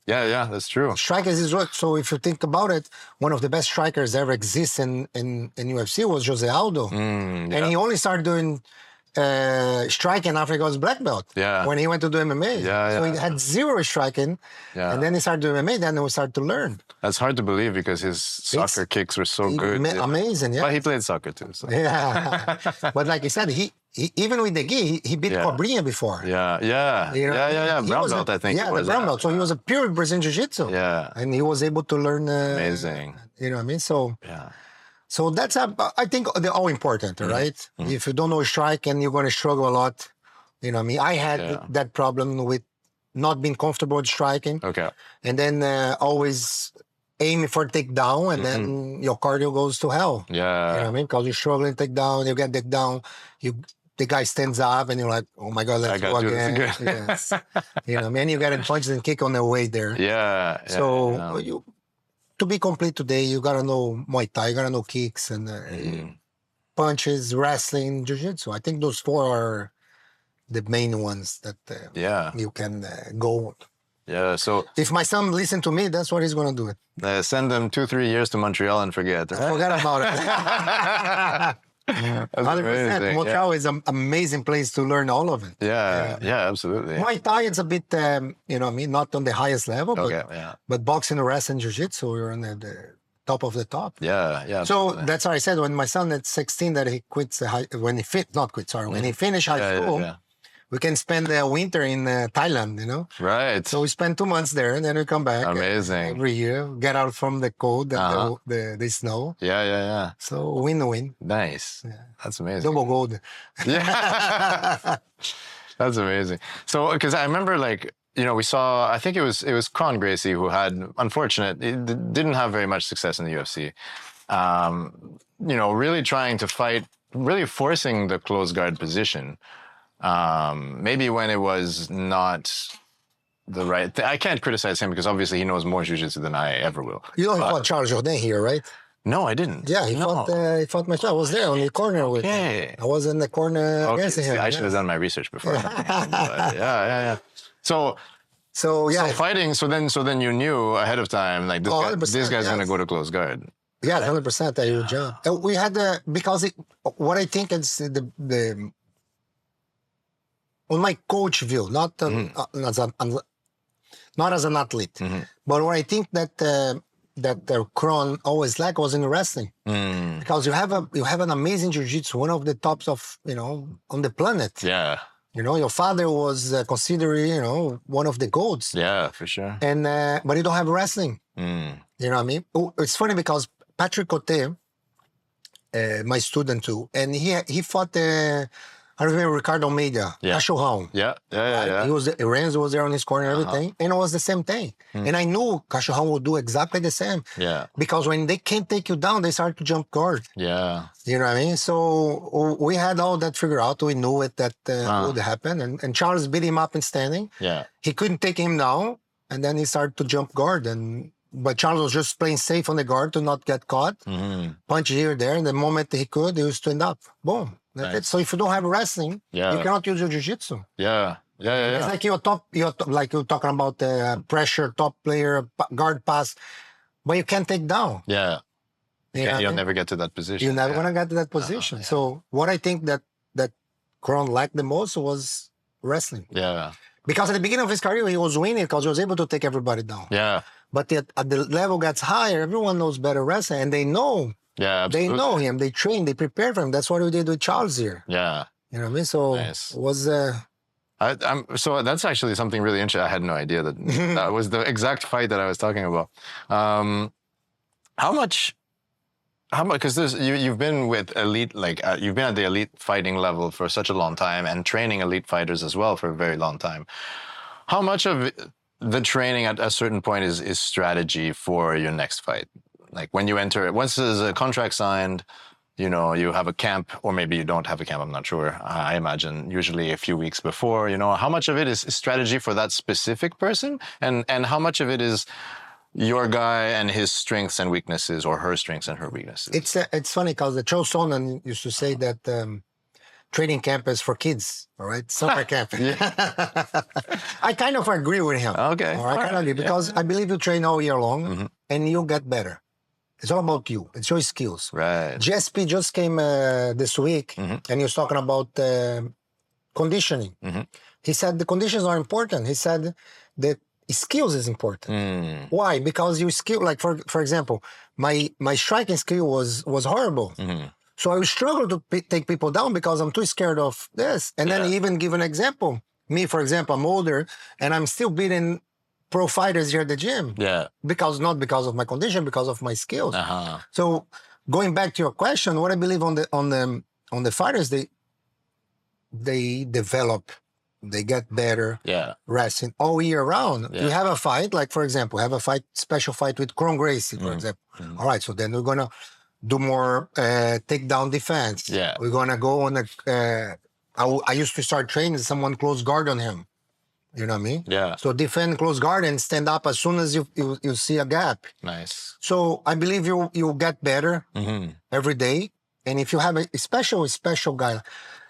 Yeah, that's true. Strikers is right. So if you think about it, one of the best strikers ever exists in UFC was Jose Aldo. And he only started doing striking after he got his black belt. When he went to do MMA. So he had zero striking. And then he started doing MMA, then he started to learn. That's hard to believe because his soccer kicks were so good. Amazing, yeah. But he played soccer too. So. Yeah. But like I said, he even with the gi, he beat Cobrinha before. Yeah. Brown belt, I think. Yeah, the brown belt. So he was a pure Brazilian Jiu-Jitsu. Yeah. And he was able to learn. Amazing. You know what I mean? So so that's, I think they're all important, right? If you don't know strike and you're going to struggle a lot, you know what I mean? I had that problem with not being comfortable with striking. Okay. And then always aiming for takedown, and then your cardio goes to hell. Yeah. You know what I mean? Because you're struggling to take down, you get taken down, the guy stands up, and you're like, oh my God, let's go again. Yes. You know what I mean? You get punches and kick on the way there. Yeah. So to be complete today, you got to know Muay Thai, you got to know kicks and punches, wrestling, jiu-jitsu. I think those four are the main ones that you can go. Yeah, so if my son listen to me, that's what he's going to do it. Send them 2-3 years to Montreal and forget. Right? Forget about it. 100%. Montreal is an amazing place to learn all of it. Yeah, absolutely. Muay Thai, it's a bit, you know what I mean, not on the highest level, but boxing, wrestling, jiu-jitsu, you're on the top of the top. Yeah. So that's what I said when my son at 16 that he quits, when he finished high school, we can spend the winter in Thailand, you know? Right. So we spend 2 months there, and then we come back. Amazing. Every year, get out from the cold and the snow. Yeah. So win-win. Nice. Yeah. That's amazing. Double gold. Yeah. That's amazing. So, because I remember, like, you know, we saw, I think it was Carlson Gracie who had, didn't have very much success in the UFC. You know, really trying to fight, really forcing the closed guard position. Maybe when it was not the right thing. I can't criticize him because obviously he knows more jiu-jitsu than I ever will. You know, he fought Charles Jourdain here, right? No, I didn't. Yeah, he fought myself. I was there on the corner with him. I was in the corner against him. I should have done my research before. But yeah. So fighting. So then you knew ahead of time, like this guy's gonna go to close guard. Yeah, 100%. That you jump. We had because what I think is the on my coach view, not as an athlete, but what I think that Kron always lacked was in wrestling, because you have an amazing jiu-jitsu, one of the tops of on the planet. Yeah. You know, your father was considered one of the goats. Yeah, for sure. And but you don't have wrestling. You know what I mean? It's funny because Patrick Cote, my student too, and he fought. I remember Ricardo Almeida, Cachorrão. Yeah. He was Renzo was there on his corner and everything, and it was the same thing. And I knew Cachorrão would do exactly the same. Yeah. Because when they can't take you down, they start to jump guard. Yeah. You know what I mean? So we had all that figured out. We knew it that would happen. And Charles beat him up in standing. Yeah. He couldn't take him down, and then he started to jump guard. But Charles was just playing safe on the guard to not get caught. Punch here, there. And the moment he could, he would stand up. Boom. That's it. So if you don't have wrestling, you cannot use your jiu-jitsu. Yeah. It's like like you're talking about pressure, top player, guard pass, but you can't take down. Yeah. You'll never get to that position. You're never going to get to that position. So what I think that Kron lacked the most was wrestling. Yeah. Because at the beginning of his career, he was winning because he was able to take everybody down. Yeah. But at the level gets higher, everyone knows better wrestling, and they know. Yeah, absolutely. They know him. They train. They prepare for him. That's what we did with Charles here. Yeah. You know what I mean? So nice. it was... so that's actually something really interesting. I had no idea that was the exact fight that I was talking about. How much? Because you've been with elite, you've been at the elite fighting level for such a long time, and training elite fighters as well for a very long time. How much of the training at a certain point is strategy for your next fight? Like when you enter, once there's a contract signed, you know, you have a camp, or maybe you don't have a camp, I'm not sure. I imagine usually a few weeks before, you know, how much of it is strategy for that specific person? And how much of it is your guy and his strengths and weaknesses, or her strengths and her weaknesses? It's funny because the Joe Sonnen used to say that training camp is for kids, all right? Summer camp. I kind of agree with him. Okay. All right, I kind of agree, because I believe you train all year long and you'll get better. It's all about you. It's your skills. Right. GSP just came this week, and he was talking about conditioning. He said the conditions are important. He said that skills is important. Why? Because you skill, like for example, my striking skill was horrible. So I would struggle to take people down because I'm too scared of this. And then he even give an example. Me, for example, I'm older and I'm still beating pro fighters here at the gym. Yeah. Not because of my condition, because of my skills. So going back to your question, what I believe on the fighters, they develop, they get better. Wrestling all year round. You have a fight, like for example, special fight with Carlson Gracie, for example. All right, so then we're gonna do more takedown defense. We're gonna go on I used to start training someone close guard on him. You know what I mean? So defend close guard and stand up as soon as you see a gap. Nice. So I believe you'll get better every day. And if you have a special guy,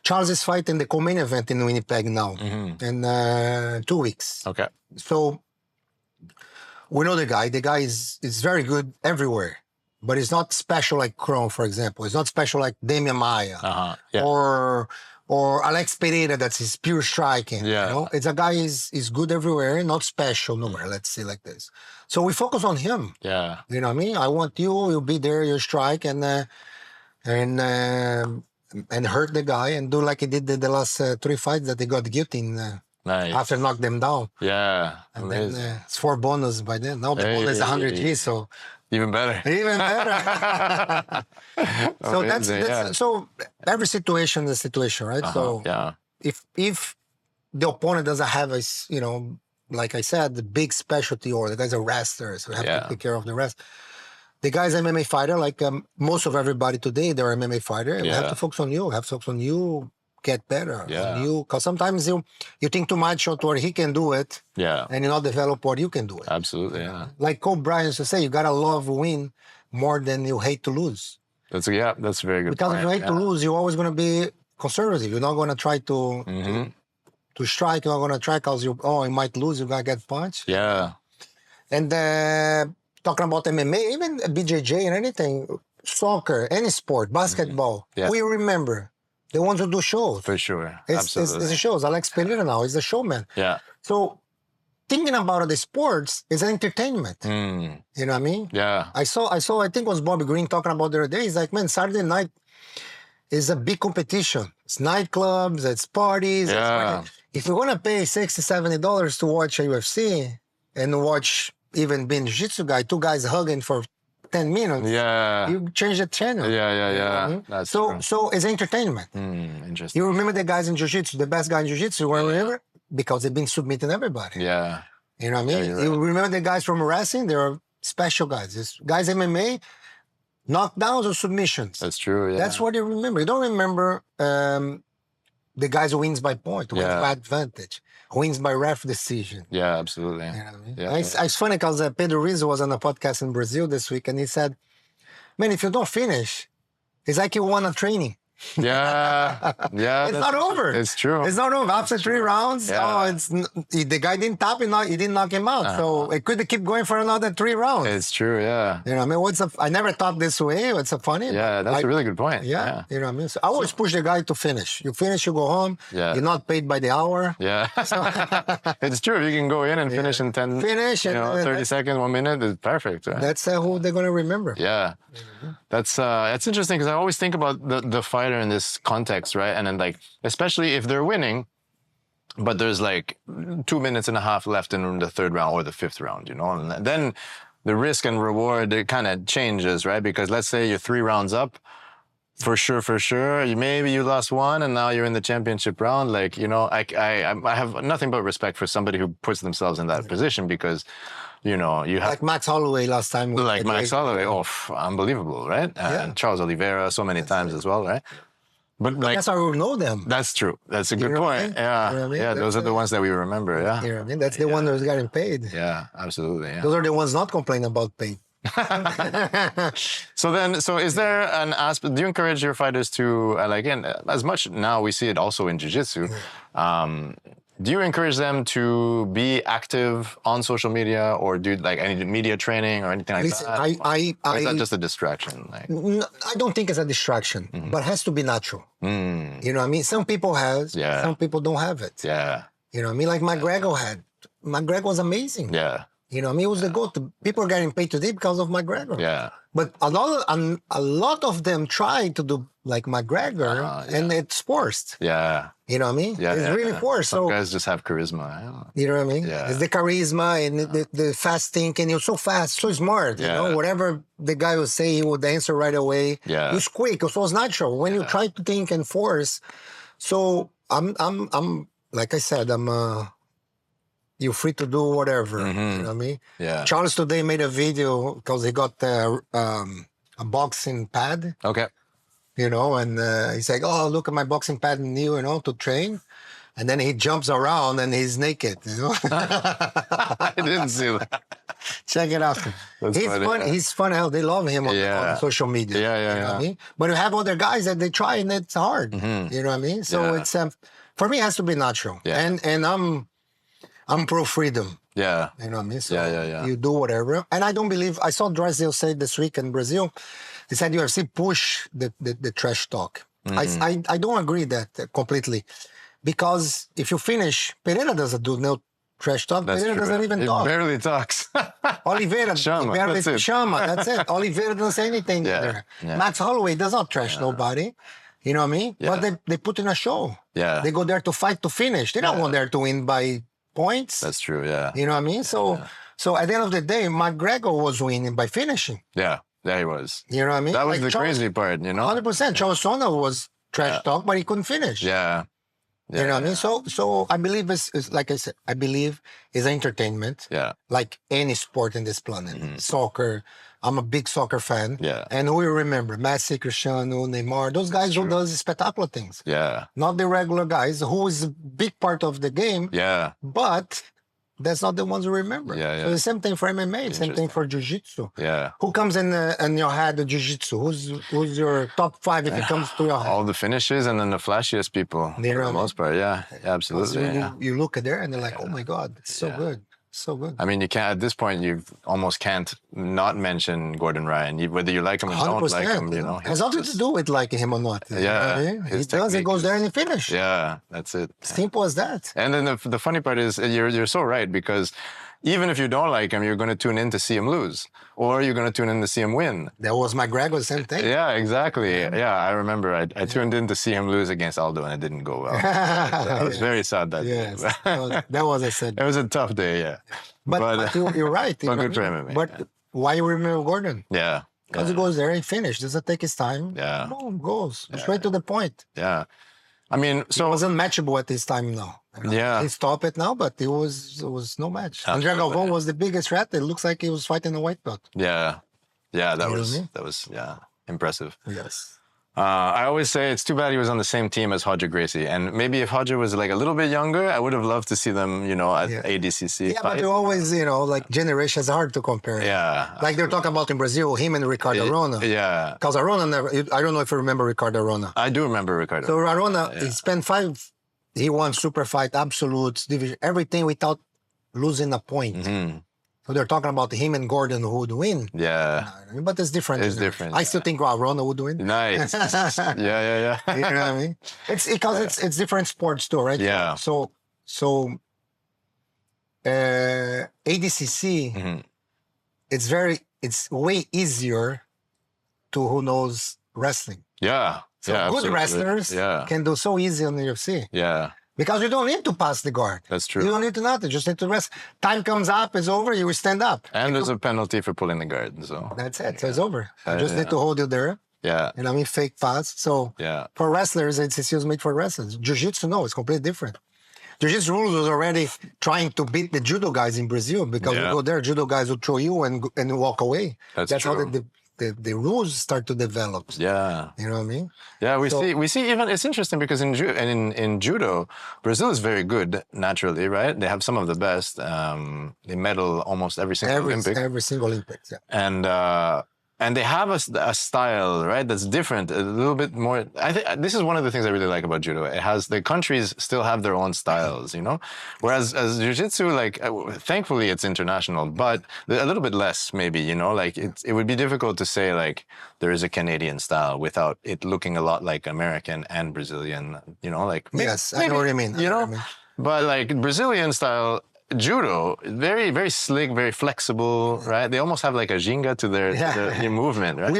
Charles is fighting the co-main event in Winnipeg now in 2 weeks. Okay. So we know the guy. The guy is very good everywhere. But it's not special like Kron, for example. It's not special like Damian Maia or Alex Pereira. That's his pure striking. You know? It's a guy is good everywhere, not special nowhere. Let's say like this. So we focus on him. You know what I mean? I want you'll be there, you strike and hurt the guy and do like he did the last 3 fights that he got guillotined after knock them down. And then it's 4 bonus by then. Now the bonus is 100 G, so. Even better. So that's so every situation is a situation, right? So if the opponent doesn't have a, you know, like I said, the big specialty, or the guy's a wrestler, so we have to take care of the rest. The guy's MMA fighter, like most of everybody today, they're MMA fighter. We have to focus on you. Get better. On you, because sometimes you think too much of what he can do it. And you not develop what you can do it. Absolutely. Like Kobe Bryant used to say, you gotta love win more than you hate to lose. That's a very good because point. If you hate to lose, you're always gonna be conservative. You're not gonna try to strike. You're not gonna try because you might lose. You gotta get punched. And talking about MMA, even BJJ and anything, soccer, any sport, basketball, we remember. They want to do shows. For sure. It's a show. Alex Pereira now is a showman. So thinking about the sports is an entertainment. You know what I mean? I saw, I think it was Bobby Green talking about the other day. He's like, man, Saturday night is a big competition. It's nightclubs, it's parties. If you're going to pay $60, $70 to watch a UFC and watch even being jiu-jitsu guy, 2 guys hugging for 10 minutes. You change the channel. That's true. So it's entertainment. Interesting. You remember the guys in jiu-jitsu, the best guy in jiu-jitsu, wherever, because they've been submitting everybody. You know what I mean? You remember the guys from wrestling? They're special guys. It's guys MMA, knockdowns or submissions. That's true. That's what you remember. You don't remember the guys who wins by point, wins by advantage, wins by ref decision. Absolutely. You know what I mean? It's funny because Pedro Rizzo was on a podcast in Brazil this week, and he said, man, if you don't finish, it's like you won a training. Yeah. Yeah. It's not over. It's true. It's not over. After 3 rounds, Yeah. The guy didn't tap him, he didn't knock him out. So it could keep going for another 3 rounds. It's true. Yeah. You know what I mean? I never thought this way. It's so funny. Yeah. That's a really good point. Yeah. You know what I mean? So I always push the guy to finish. You finish, you go home. Yeah. You're not paid by the hour. Yeah. It's true. If you can go in and finish in 10, 30 seconds, 1 minute, it's perfect. Right? That's who they're going to remember. Yeah. That's interesting because I always think about the fighter in this context, right? And then like, especially if they're winning, but there's like 2 minutes and a half left in the 3rd round or the 5th round, you know? And then the risk and reward, it kind of changes, right? Because let's say you're 3 rounds up, for sure. Maybe you lost 1 and now you're in the championship round. Like, you know, I have nothing but respect for somebody who puts themselves in that position because, you know, you have... Like Max Holloway last time. Like Max Holloway, unbelievable, right? And Charles Oliveira so many times as well, right? But like, that's how we know them. That's true. That's a good point. Yeah. You know what I mean? Yeah, those are the ones that we remember, yeah. You know what I mean? That's the one that's getting paid. Yeah, absolutely. Yeah. Those are the ones not complaining about pay. So is there an aspect, do you encourage your fighters to, like, again, as much now we see it also in jiu-jitsu, do you encourage them to be active on social media or do like any media training or anything like that? Or is that just a distraction? Like? I don't think it's a distraction, but it has to be natural. You know what I mean? Some people have, some people don't have it. Yeah. You know what I mean? Like McGregor had. McGregor was amazing. Yeah. You know what I mean? He was the GOAT. People are getting paid today because of McGregor. Yeah. But a lot of them try to do like McGregor, and it's forced. Yeah. You know what I mean? Yeah, it's really forced. Some so guys just have charisma. You know what I mean? Yeah. It's the charisma and the fast thinking. You're so fast, so smart. You know, whatever the guy would say, he would answer right away. Yeah. It's quick. So it's natural. When you try to think and force, so I'm like I said, you're free to do whatever. You know what I mean? Yeah. Charles today made a video because he got a boxing pad. Okay. You know, and he's like, "Oh, look at my boxing pad new, you know, to train." And then he jumps around and he's naked. You know, I didn't see that. Check it out. He's funny. He's funny. How they love him on social media. You know what I mean? But you have other guys that they try and it's hard. You know what I mean? So it's for me, it has to be natural. And I'm pro freedom. Yeah. You know what I mean? So You do whatever. And I don't believe, I saw Drysdale say this week in Brazil, they said UFC push the trash talk. I don't agree that completely. Because if you finish, Pereira doesn't do no trash talk. That's Pereira true. doesn't even He talk. barely talks. Oliveira, that's it. That's it. Oliveira doesn't say anything there. Max Holloway does not trash nobody. You know what I mean? But they put in a show. Yeah. They go there to fight to finish. They don't go there to win by points. That's true, yeah. You know what I mean? So at the end of the day, McGregor was winning by finishing. Yeah, he was. You know what I mean? That was the crazy part, you know? 100%. Charles Sono was trash talk, but he couldn't finish. Yeah. You know what I mean? So I believe it's like I said, I believe it's entertainment. Yeah. Like any sport in this planet. Soccer. I'm a big soccer fan. Yeah. And who you remember? Messi, Cristiano, Neymar. Those guys who does spectacular things. Yeah. Not the regular guys who is a big part of the game. Yeah. But that's not the ones who remember. Yeah. So the same thing for MMA, same thing for jiu-jitsu. Yeah. Who comes in your head, the jiu-jitsu? Who's your top 5 if it comes to your head? All the finishes and then the flashiest people for the most part. Yeah, absolutely. So you look at there and they're like, oh my God, it's so good. So good. I mean, you can't, at this point, you almost can't not mention Gordon Ryan, whether you like him or don't like him, you know. It has nothing to do with liking him or not. Yeah. You know? He goes there and he finishes. Yeah, that's it. Simple as that. And then the funny part is you're so right, because even if you don't like him, you're going to tune in to see him lose, or you're going to tune in to see him win. That was McGregor, same thing. Yeah, exactly. Yeah, I remember I tuned in to see him lose against Aldo, and it didn't go well. I was very sad that day. That was a sad. It was a tough day, yeah. But you're right. But good for MMA. But why you remember Gordon? Yeah. Because he goes there and finishes. Doesn't take his time. Yeah. Boom, goes straight to the point. Yeah. I mean, so it wasn't matchable at this time now. You know? Yeah. He stopped it now, but it was no match. Andre Galvão was the biggest threat. It looks like he was fighting a white belt. Yeah. Yeah, that was impressive. Yes. I always say it's too bad he was on the same team as Hodger Gracie. And maybe if Hodger was like a little bit younger, I would have loved to see them, you know, at ADCC. Yeah, but they're always, you know, like generations hard to compare. Yeah. Like they're talking about in Brazil, him and Ricardo Arona. Yeah. Because Arona never, I don't know if you remember Ricardo Arona. I do remember Ricardo. So Arona, he spent he won super fight, absolutes, division, everything without losing a point. Mm-hmm. So they're talking about him and Gordon who would win. Yeah. But it's different. It's different. I still think Arona would win. Nice. Yeah. You know what I mean? It's because it's different sports too, right? Yeah. So ADCC, it's way easier to who knows wrestling. Yeah. So yeah, good absolutely. wrestlers can do so easy on the UFC. Yeah. Because you don't need to pass the guard. That's true. You don't need to nothing. You just need to rest. Time comes up, it's over, you will stand up. And there's a penalty for pulling the guard. So that's it. So it's over. I just need to hold you there. Yeah. And I mean fake pass. So for wrestlers, it's just made for wrestlers. Jiu-jitsu, no, it's completely different. Jiu-jitsu rules was already trying to beat the judo guys in Brazil because you go there, judo guys will throw you and walk away. That's true. How the rules start to develop. Yeah. You know what I mean? Yeah, we see even, it's interesting because in judo, Brazil is very good naturally, right? They have some of the best. They medal almost every single Olympic. Every single Olympics, yeah. And they have a style, right, that's different, a little bit more. I think this is one of the things I really like about judo. It has, the countries still have their own styles, you know? Whereas as jiu-jitsu, like, thankfully it's international, but a little bit less maybe, you know? Like, it would be difficult to say, like, there is a Canadian style without it looking a lot like American and Brazilian, you know? Like, yes, I know what you mean. You know? But, like, Brazilian style judo, very, very slick, very flexible, right? They almost have like a jinga to their movement, right?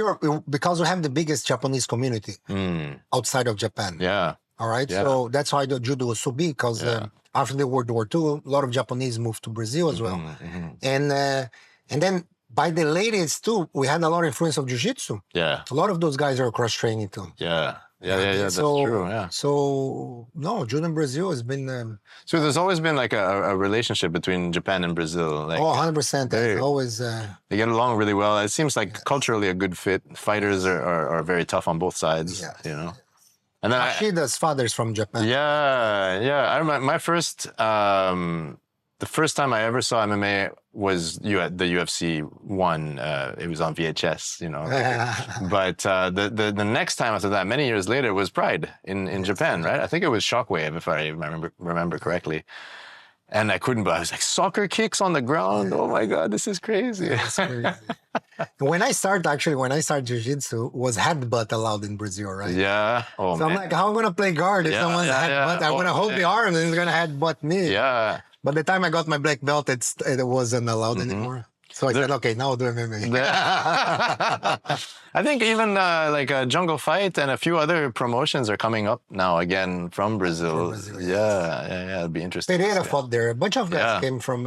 Because we have the biggest Japanese community outside of Japan. Yeah. All right. Yeah. So that's why the judo was so big because after the World War II, a lot of Japanese moved to Brazil as well. And then by the latest too, we had a lot of influence of jiu-jitsu. Yeah. A lot of those guys are cross-training too. Yeah. Yeah, that's true, yeah. So, no, judo in Brazil has been... so there's always been like a relationship between Japan and Brazil. Like, 100%. They always... they get along really well. It seems like culturally a good fit. Fighters are very tough on both sides, you know. And then Ashida's father's from Japan. Yeah. I remember my first... the first time I ever saw MMA was the UFC 1. It was on VHS, you know. But the next time after that, many years later, was Pride in Japan, right? I think it was Shockwave, if I remember correctly. And I couldn't, but I was like, soccer kicks on the ground? Oh my God, this is crazy. That's crazy. When I started jiu-jitsu, was headbutt allowed in Brazil, right? Yeah. Oh, so I'm like, how am I going to play guard if someone's headbutt? I'm going to hold the arm and he's going to headbutt me. Yeah. But the time I got my black belt, it wasn't allowed anymore. So I said, okay, now I'll do MMA. I think even like a Jungle Fight and a few other promotions are coming up now again from Brazil. Yeah, it'd be interesting. Pereira fought there. A bunch of guys came from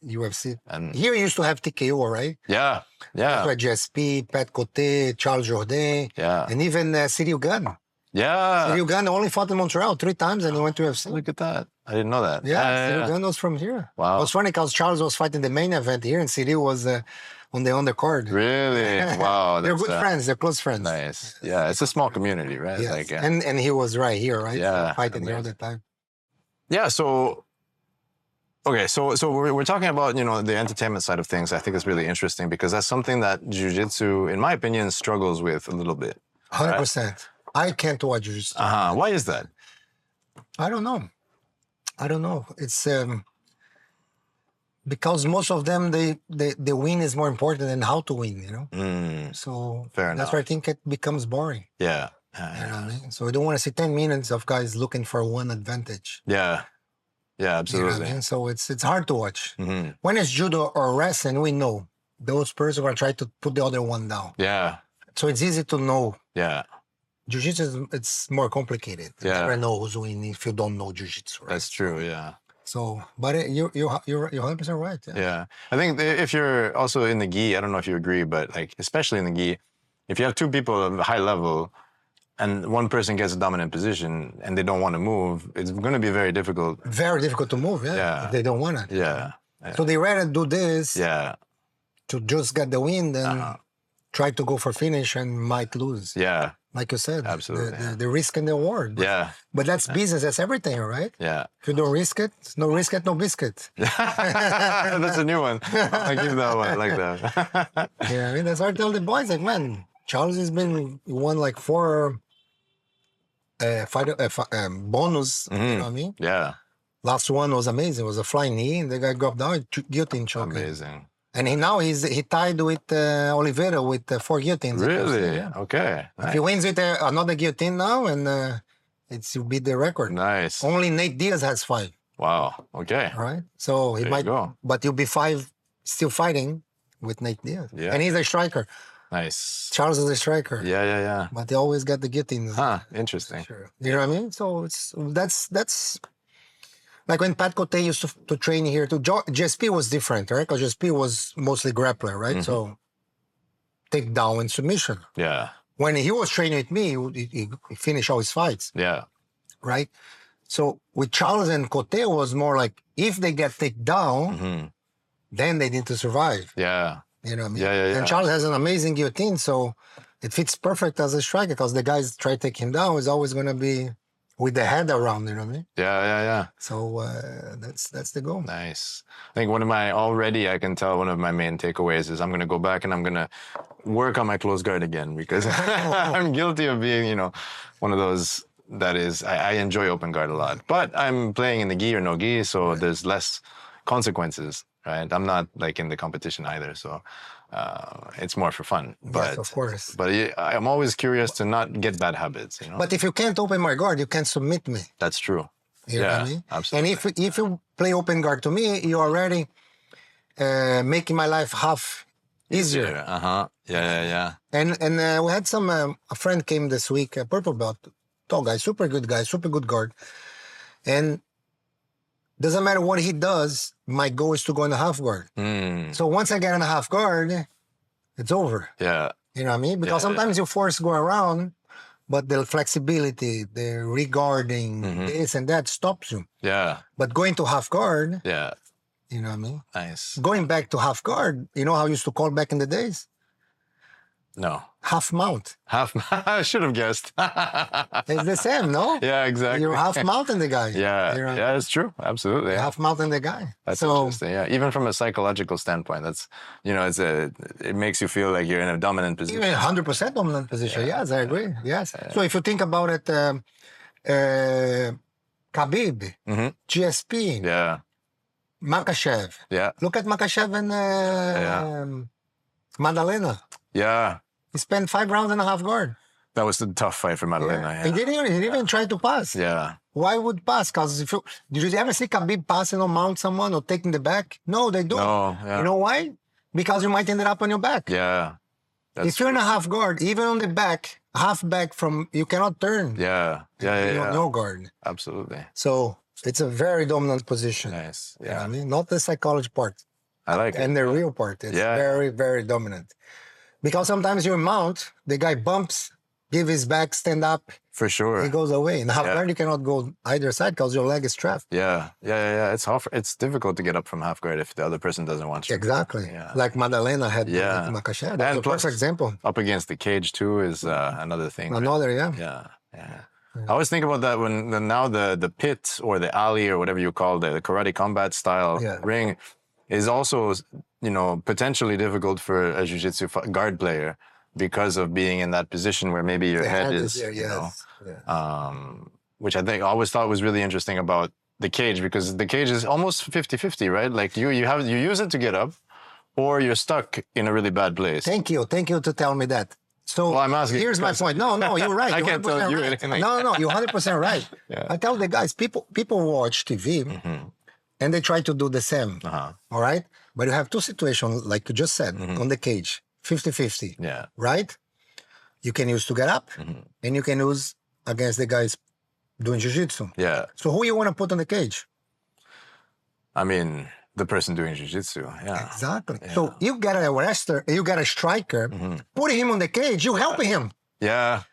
UFC. And here used to have TKO, right? Yeah. That's GSP, Pat Cote, Charles Jourdain, and even Cyril Gane. Yeah. Cyril Gane only fought in Montreal 3 times and he went to UFC. Look at that. I didn't know that. Yeah, Cyril Gane was from here. Wow. It was funny because Charles was fighting the main event here and Cyril was on the undercard. Really? Wow. They're good friends. They're close friends. Nice. Yeah, it's a small community, right? Yes. Like, and he was right here, right? Yeah. Fighting here all the time. Yeah, so... Okay, so we're talking about, you know, the entertainment side of things. I think it's really interesting because that's something that jiu-jitsu, in my opinion, struggles with a little bit. 100%. Right? I can't watch jiu-jitsu. Why is that? I don't know. It's because most of them, the win is more important than how to win, you know? So fair enough. That's where I think it becomes boring. Yeah. You know what I mean? So I don't want to see 10 minutes of guys looking for one advantage. Yeah. Yeah, absolutely. You know what I mean? So it's hard to watch. When it's judo or wrestling, we know those persons are going to try to put the other one down. Yeah. So it's easy to know. Yeah. Jiu-jitsu, it's more complicated. You never know who's winning if you don't know jiu-jitsu. Right? That's true, yeah. So, but you're 100% right. Yeah. I think if you're also in the gi, I don't know if you agree, but like, especially in the gi, if you have 2 people at a high level and one person gets a dominant position and they don't want to move, it's going to be very difficult. Very difficult to move, if they don't want it. Yeah. So they rather do this to just get the win than try to go for finish and might lose. Yeah. like you said. Absolutely. The risk and the reward. But that's business. That's everything, right? Yeah. If you don't risk it, no biscuit. That's a new one. I give that one. I like that. Yeah, I mean, that's what I tell the boys. Like, man, Charles has won like 4 bonus. You know what I mean? Yeah. Last one was amazing. It was a flying knee, and the guy got down, guillotine choke. Amazing. And he tied with Oliveira with 4 guillotines. Really? Yeah. Okay. Nice. If he wins with another guillotine now, and it's will beat the record. Nice. Only Nate Diaz has 5. Wow. Okay. All right. So he might go. But he'll be 5 still fighting with Nate Diaz. Yeah. And he's a striker. Nice. Charles is a striker. Yeah. But they always got the guillotines. Huh. Interesting. Sure. You know what I mean? So that's like when Pat Cote used to train here too. GSP was different, right? Because GSP was mostly grappler, right? So take down and submission. Yeah. When he was training with me, he finished all his fights. Yeah. Right? So with Charles and Cote was more like, if they get taken down, then they need to survive. Yeah. You know what I mean? Yeah. And Charles has an amazing guillotine, so it fits perfect as a striker because the guys try to take him down is always going to be with the head around, you know what I mean? Yeah. So that's the goal. Nice. I think one of my main takeaways is I'm going to go back and I'm going to work on my close guard again because I'm guilty of being, one of those that is, I enjoy open guard a lot, but I'm playing in the gi or no gi, so there's less consequences, right? I'm not like in the competition either, so it's more for fun. But, yes, of course. But I'm always curious to not get bad habits, But if you can't open my guard, you can't submit me. That's true. You know what I mean? Absolutely. And if you play open guard to me, you're already making my life half easier. Yeah. And we had a friend came this week, a purple belt, tall guy, super good guard. And doesn't matter what he does, my goal is to go in the half guard. So once I get in the half guard, it's over. Yeah. You know what I mean? Because sometimes you force go around, but the flexibility, the regarding, this and that stops you. Yeah. But going to half guard, you know what I mean? Nice. Going back to half guard, you know how I used to call back in the days? No. Half mount. I should have guessed. It's the same, no? Yeah, exactly. You're half mounting the guy. Yeah, it's true. Absolutely. You're half mounting the guy. That's interesting. Yeah, even from a psychological standpoint, that's it makes you feel like you're in a dominant position. Even 100% dominant position. Yes, I agree. Yes. So if you think about it, Khabib, GSP, Makachev. Yeah. Look at Makachev and Madalena. Yeah. He spent 5 rounds and a half guard. That was a tough fight for Madalena. Yeah. He didn't even try to pass. Yeah. Why would pass? Because did you ever see Khabib passing or mount someone or taking the back? No, they don't. No, yeah. You know why? Because you might end up on your back. Yeah. If you're in a half guard, even on the back, half back from, you cannot turn. Yeah. No guard. Absolutely. So it's a very dominant position. Nice. Yeah. You know what I mean? Not the psychology part. I like it. And the real part. It's very, very dominant. Because sometimes you mount, the guy bumps, give his back, stand up. For sure. He goes away. In half guard, you cannot go either side because your leg is trapped. Yeah. It's difficult to get up from half guard if the other person doesn't want you. Exactly. Yeah. Like Madalena had with Makachev. That's a perfect example. Up against the cage too is another thing. Another, Yeah. I always think about that when now the pit or the alley or whatever you call the karate combat style ring is also, potentially difficult for a jiu-jitsu guard player because of being in that position where maybe your head is, which I always thought was really interesting about the cage, because the cage is almost 50-50, right? Like you use it to get up or you're stuck in a really bad place. Thank you to tell me that. So I'm asking, here's my point. No, you're right. I can't tell you anything. No, you're 100% right. I tell the guys, people watch TV and they try to do the same. All right? But you have 2 situations, like you just said, on the cage, 50-50. Yeah. Right? You can use to get up and you can use against the guys doing jiu-jitsu. Yeah. So who you want to put on the cage? I mean, the person doing jiu-jitsu. Yeah. Exactly. Yeah. So you got a wrestler, you got a striker, put him on the cage, you helping him. Yeah.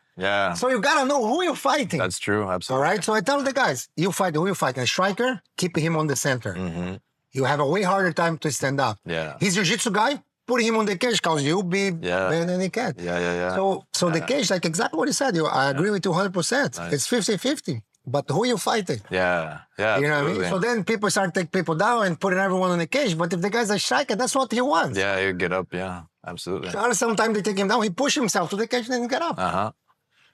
So you got to know who you're fighting. That's true. Absolutely. All right? So I tell the guys, you fight who you fight. A striker, keep him on the center. You have a way harder time to stand up. Yeah. He's jiu-jitsu guy, put him on the cage because you'll be better than he can. Yeah. So the cage, like exactly what you said, I agree with you 100%. Nice. It's 50-50. But who you fighting? Yeah. You know what I mean? So then people start taking people down and putting everyone on the cage. But if the guy's a striker, that's what he wants. Yeah, you get up. Yeah, absolutely. Sometimes they take him down. He push himself to the cage and then get up.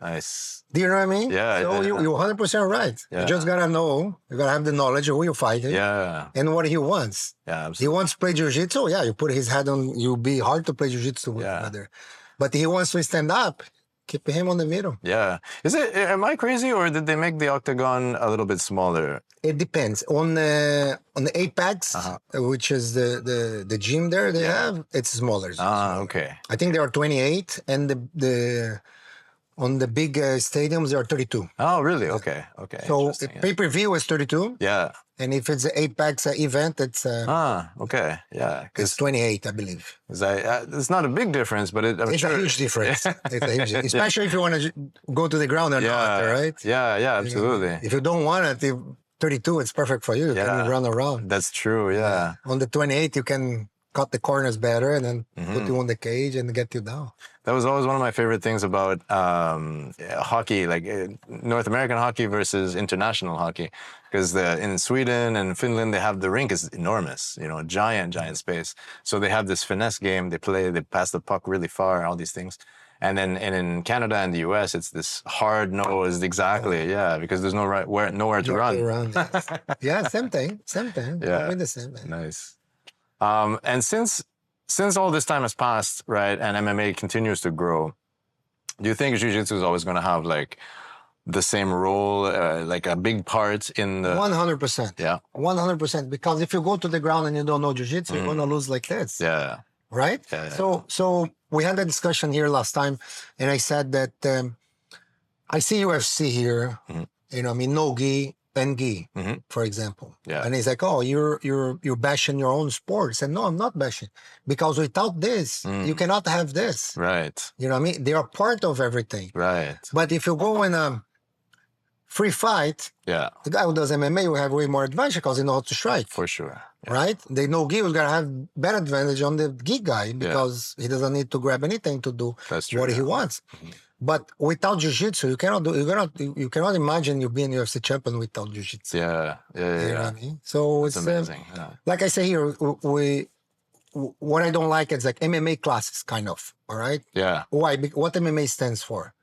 Nice. Do you know what I mean? Yeah. So you're 100% right. Yeah. You just gotta know. You gotta have the knowledge of who you're fighting. Yeah. And what he wants. Yeah, absolutely. He wants to play jiu-jitsu. Yeah, you put his head on. You'll be hard to play jiu-jitsu with another. But he wants to stand up. Keep him on the middle. Yeah. Am I crazy or did they make the octagon a little bit smaller? It depends. On the Apex, which is the gym there they have, it's smaller. Okay. I think there are 28 and the on the big stadiums there are 32. Oh, really? Okay. So pay-per-view is 32. Yeah. And if it's an Apex event, it's okay, yeah, it's 28, I believe. It's not a big difference, but it's a huge difference. It's a huge, especially if you want to go to the ground or not, right? Yeah, absolutely. You know, if you don't want it, 32, it's perfect for you. You can run around. That's true. Yeah. On the 28, you can cut the corners better and then put you on the cage and get you down. That was always one of my favorite things about hockey, like North American hockey versus international hockey, because in Sweden and Finland they have the rink is enormous, giant space. So they have this finesse game. They pass the puck really far, all these things. And in Canada and the US, it's this hard nosed, because there's nowhere to run. Yeah, same thing. Yeah, the same thing. Nice. And since all this time has passed, right, and MMA continues to grow, do you think jiu-jitsu is always going to have like the same role, like a big part in the 100%? Yeah, 100%. Because if you go to the ground and you don't know jiu-jitsu, you're going to lose like this. Yeah. Right. Yeah. So we had a discussion here last time, and I said that I see UFC here. No gi. And gi, for example. Yeah. And he's like, oh, you're bashing your own sport. I said, no, I'm not bashing. Because without this, you cannot have this. Right. You know what I mean? They are part of everything. Right. But if you go in a free fight, the guy who does MMA will have way more advantage because he knows how to strike. For sure. Yeah. Right? They know gi is going to have better advantage on the gi guy because he doesn't need to grab anything to do what he wants. But without jiu-jitsu, you cannot imagine you being UFC champion without jiu-jitsu. Yeah. You know what I mean? So it's amazing. Like I say here, what I don't like is like MMA classes, kind of. All right. Yeah. Why? What MMA stands for?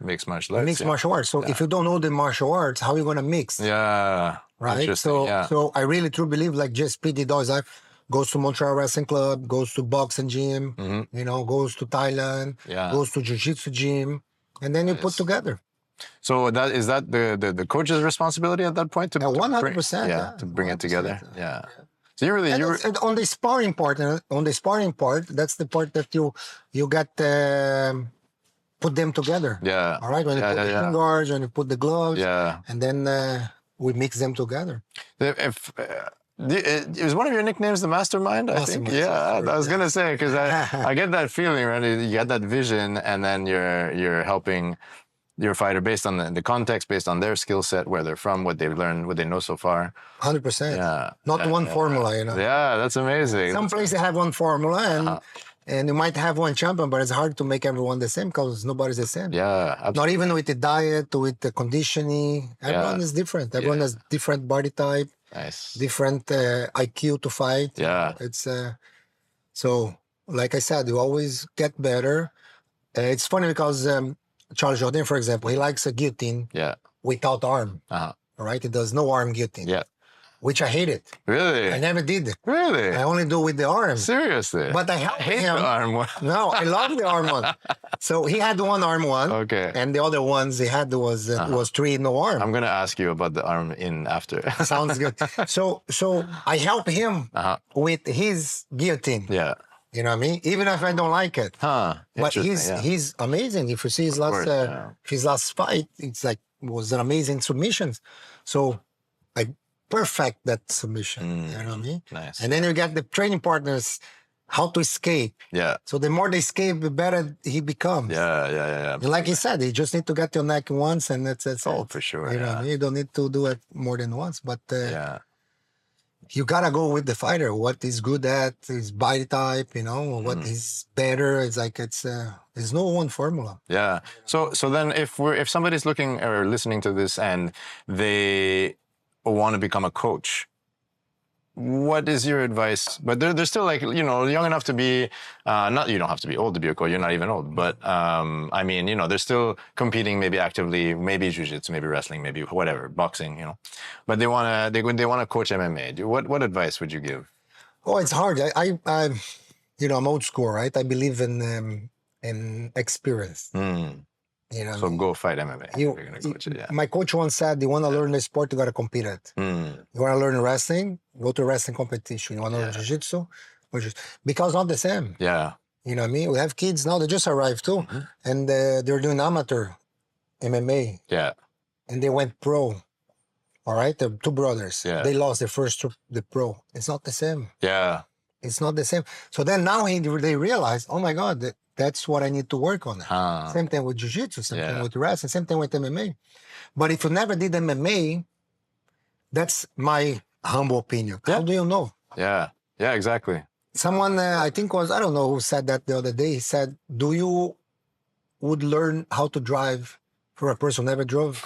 Mixed martial arts. Mixed martial arts. So if you don't know the martial arts, how are you going to mix? Yeah. Right. So I really truly believe like GSP did always goes to Montreal Wrestling Club, goes to boxing gym, goes to Thailand, goes to jiu-jitsu gym, and then you put together. So is that the coach's responsibility at that point to 100%, to bring it together? Yeah. So you're on the sparring part. That's the part that you got put them together. Yeah. All right. When you put the shin guards, when you put the gloves. Yeah. And then we mix them together. Is one of your nicknames the Mastermind? I think. Yeah, I was gonna say because I get that feeling, right? You get that vision, and then you're helping your fighter based on the context, based on their skill set, where they're from, what they've learned, what they know so far. 100%. Yeah. Not one formula, Yeah, that's amazing. Some places have one formula, and you might have one champion, but it's hard to make everyone the same because nobody's the same. Yeah, absolutely. Not even with the diet, with the conditioning. Everyone is different. Everyone has different body type. Nice. Different IQ to fight. Yeah. It's so like I said, you always get better. It's funny because Charles Jourdain, for example, he likes a guillotine without arm. All right, he does no arm guillotine. Yeah. Which I hate it. Really? I never did it. Really? I only do with the arm. Seriously? But I hate him. The arm one. No, I love the arm one. So he had one arm one. Okay. And the other ones he had was 3 no arm. I'm gonna ask you about the arm in after. Sounds good. So I help him with his guillotine. Yeah. You know what I mean? Even if I don't like it. But he's amazing. If you see his last fight, it's like was an amazing submissions. So I perfect that submission. You know what I mean? Nice. And then you get the training partners how to escape. Yeah. So the more they escape, the better he becomes. Yeah. And like he said, you just need to get your neck once and that's all for sure. You know what I mean? You don't need to do it more than once. But you gotta go with the fighter. What he's good at, his body type, what he's better. It's like there's no one formula. Yeah. So then if somebody's looking or listening to this and they want to become a coach, what is your advice? But they're still like, young enough to be, not, you don't have to be old to be a coach. You're not even old. But, I mean, they're still competing maybe actively, maybe jiu-jitsu, maybe wrestling, maybe whatever, boxing, But they want to coach MMA. What advice would you give? Oh, it's hard. I'm old school, right? I believe in experience. So go fight MMA. You're gonna coach it, yeah. My coach once said, you want to learn the sport, you got to compete it. You want to learn wrestling, go to wrestling competition. You want to learn jiu-jitsu, because not the same. Yeah. You know what I mean? We have kids now, they just arrived too. And they're doing amateur MMA. Yeah. And they went pro. All right? They're two brothers. Yeah. They lost their first the pro. It's not the same. Yeah. It's not the same. So then now they realize, oh my God, that's what I need to work on. Same thing with jiu-jitsu, same thing with wrestling, same thing with MMA. But if you never did MMA, that's my humble opinion. How do you know? Yeah. Yeah, exactly. Someone, I think I don't know who said that the other day. He said, would learn how to drive for a person who never drove?